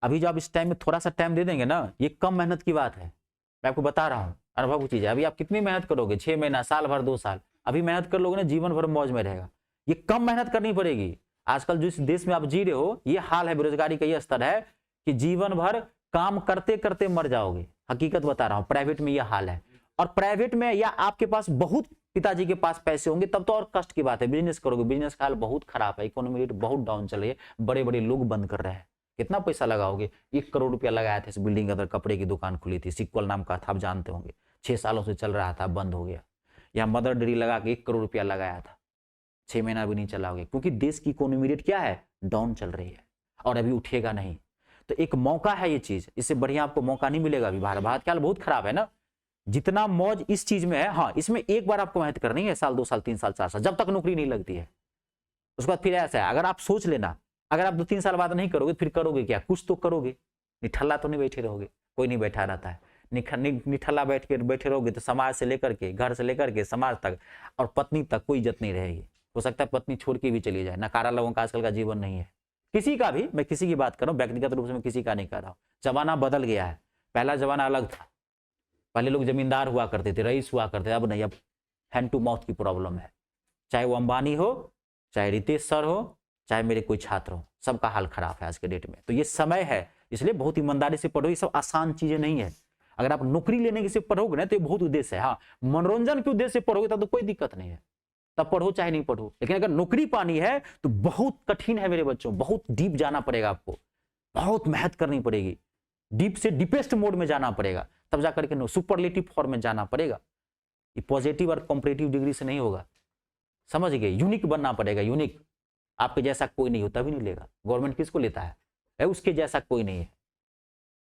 Speaker 1: अभी जो आप इस टाइम में थोड़ा सा टाइम दे देंगे ना, ये कम मेहनत की बात है, मैं आपको बता रहा हूँ, अनुभव की चीज है। अभी आप कितनी मेहनत करोगे? 6 महीना, साल भर, 2 साल, अभी मेहनत कर लोगे ना, जीवन भर मौज में रहेगा। ये कम मेहनत करनी पड़ेगी, आजकल जिस देश में आप जी रहे हो ये हाल है, बेरोजगारी का ये स्तर है कि जीवन भर काम करते करते मर जाओगे। हकीकत बता रहा हूं, प्राइवेट में यह हाल है। और प्राइवेट में या आपके पास बहुत पिताजी के पास पैसे होंगे तब तो और कष्ट की बात है, बिजनेस करोगे, बिजनेस का हाल बहुत खराब है, इकोनॉमी रेट बहुत डाउन चल रही है, बड़े बड़े लोग बंद कर रहे हैं। कितना पैसा लगाओगे? 1 करोड़ रुपया लगाया था इस बिल्डिंग के अंदर, कपड़े की दुकान खुली थी, सिक्वल नाम का था, आप जानते होंगे, 6 सालों से चल रहा था, बंद हो गया। यहाँ मदर डेयरी लगा के 1 करोड़ रुपया लगाया था, 6 महीना भी नहीं चलाओगे, क्योंकि देश की इकोनॉमी रेट क्या है, डाउन चल रही है और अभी उठेगा नहीं। तो एक मौका है ये चीज, इससे बढ़िया आपको मौका नहीं मिलेगा अभी। भारत का हाल बहुत खराब है ना, जितना मौज इस चीज में है, हाँ इसमें एक बार आपको मेहनत करनी है, 1 साल 2 साल 3 साल 4 साल, जब तक नौकरी नहीं लगती है। उसके बाद फिर ऐसा है, अगर आप सोच लेना, अगर आप 2-3 साल बाद नहीं करोगे फिर करोगे क्या? कुछ तो करोगे, निठल्ला तो नहीं बैठे रहोगे, कोई नहीं बैठा रहता है। निठल्ला बैठे रहोगे तो समाज से लेकर के, घर से लेकर के समाज तक और पत्नी तक कोई इज्जत नहीं रहेगी। हो सकता है पत्नी छोड़ के भी चली जाए। नकारा लोगों का आजकल का जीवन नहीं है, किसी का भी, मैं किसी की बात कर रहा हूँ, व्यक्तिगत रूप से मैं किसी का नहीं कर रहा हूँ। जमाना बदल गया है, पहला जमाना अलग था, पहले लोग जमींदार हुआ करते थे, रईस हुआ करते थे, अब नहीं, अब हैंड टू माउथ की प्रॉब्लम है। चाहे वो अंबानी हो, चाहे रितेश सर हो, चाहे मेरे कोई छात्र हो, सबका हाल खराब है आज के डेट में। तो ये समय है, इसलिए बहुत ईमानदारी से पढ़ो, ये सब आसान चीजें नहीं है। अगर आप नौकरी लेने के से पढ़ोगे ना तो ये बहुत उद्देश्य है। हाँ, मनोरंजन के उद्देश्य से पढ़ोगे तब तो कोई दिक्कत नहीं है, तब पढ़ो चाहे नहीं पढ़ो। लेकिन अगर नौकरी पानी है तो बहुत कठिन है मेरे बच्चों, बहुत डीप जाना पड़ेगा आपको, बहुत मेहनत करनी पड़ेगी, डीप से डीपेस्ट मोड में जाना पड़ेगा, तब जाकर के सुपरलेटिव फॉर्म में जाना पड़ेगा। ये पॉजिटिव और कॉम्परेटिव डिग्री से नहीं होगा, समझ गए? यूनिक बनना पड़ेगा, यूनिक। आपके जैसा कोई नहीं होता भी नहीं लेगा। गवर्नमेंट किसको लेता है? उसके जैसा कोई नहीं है,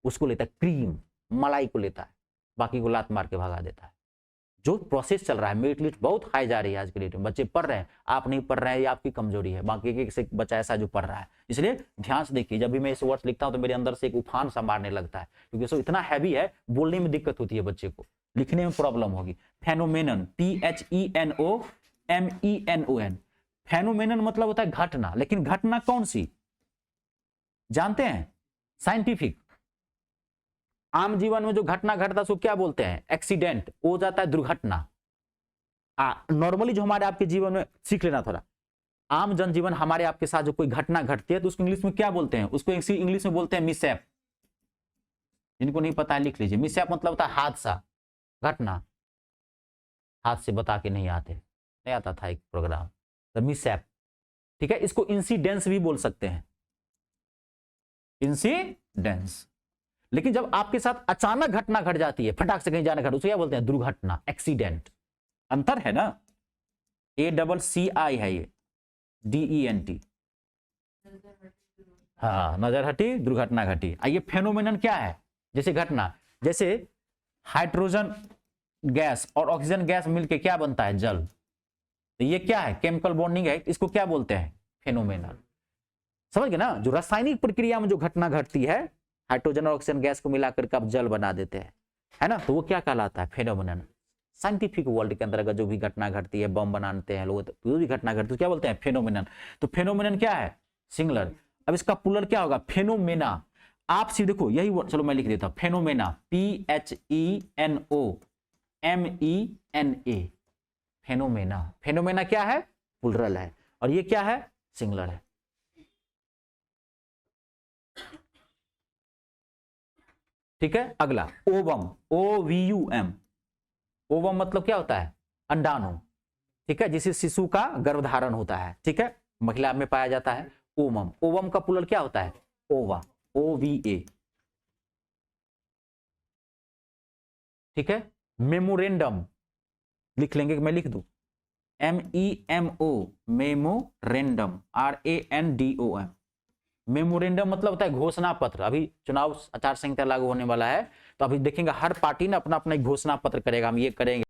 Speaker 1: उसको लेता है क्रीम मलाई को लेता है, बाकी को लात मार के भगा देता है। जो प्रोसेस चल रहा है, मेरिट लिस्ट बहुत हाई जा रही है आज के डेट में, बच्चे पढ़ रहे हैं, आप नहीं पढ़ रहे हैं, ये आपकी कमजोरी है, बाकी एक से बच्चा ऐसा जो पढ़ रहा है। इसलिए ध्यान से देखिए, जब भी मैं इस वर्ड्स लिखता हूं तो मेरे अंदर से एक उफान सा मारने लगता है, क्योंकि इसको इतना हैवी है, बोलने में दिक्कत होती है बच्चे को, लिखने में प्रॉब्लम होगी। फेनोमेनन, PHENOMENON, फेनोमेनन मतलब होता है घटना, लेकिन घटना कौन सी जानते हैं? साइंटिफिक। आम जीवन में जो घटना घटता है उसको क्या बोलते हैं? एक्सीडेंट, हो जाता है दुर्घटना। नॉर्मली जो हमारे आपके जीवन में, सीख लेना थोड़ा, आम जनजीवन हमारे आपके साथ जो कोई घटना घटती है तो उसको इंग्लिश में क्या बोलते हैं? उसको इंग्लिश में बोलते हैं मिसहैप। जिनको नहीं पता है लिख लीजिए, मिसहैप मतलब होता है हादसा, घटना। हाथ से बता के नहीं आते, नहीं आता था एक प्रोग्राम, द मिसहैप, ठीक है। इसको इंसिडेंस भी बोल सकते हैं, इंसिडेंस। लेकिन जब आपके साथ अचानक घटना घट जाती है, फटाक से कहीं जाने घट, उसे क्या बोलते हैं? दुर्घटना, एक्सीडेंट। अंतर है ना, ACCI है ये, DENT। हाँ, नजर हटी, दुर्घटना घटी। आइए, फेनोमेनन क्या है? जैसे घटना, जैसे हाइड्रोजन गैस और ऑक्सीजन गैस मिलके क्या बनता है? जल। तो ये क्या है? केमिकल बॉन्डिंग है, इसको क्या बोलते हैं? फेनोमेनन। समझ गए ना? जो रासायनिक प्रक्रिया में जो घटना घटती है, हाइड्रोजन और ऑक्सीजन गैस को मिलाकर के आप जल बना देते हैं, है ना, तो वो क्या कहलाता है? फेनोमेनन। साइंटिफिक वर्ल्ड के अंदर अगर जो भी घटना घटती है, बम बनाते हैं लोग, तो जो भी घटना घटती है क्या बोलते हैं? फेनोमेनन। तो फेनोमेनन क्या है? सिंगुलर। अब इसका प्लूरल क्या होगा? फेनोमेना। आप सीधे देखो, यही चलो मैं लिख देता हूं, फेनोमेना, PHENOMENA, फेनोमेना। फेनोमेना क्या है? प्लूरल है, और ये क्या है? सिंगुलर है। ठीक है। अगला ओवम, OVUM। ओवम मतलब क्या होता है? अंडाणु, ठीक है, जिसे शिशु का गर्भधारण होता है, ठीक है, महिला में पाया जाता है। ओवम, ओवम का प्लूरल क्या होता है? ओवा, OVA, ठीक है। मेमोरेंडम लिख लेंगे, मैं लिख दूं, MEMO, मेमोरेंडम, RANDOM। मेमोरेंडम मतलब होता है घोषणा पत्र। अभी चुनाव आचार संहिता लागू होने वाला है, तो अभी देखेंगे हर पार्टी ने अपना अपना एक घोषणा पत्र करेगा, हम ये करेंगे।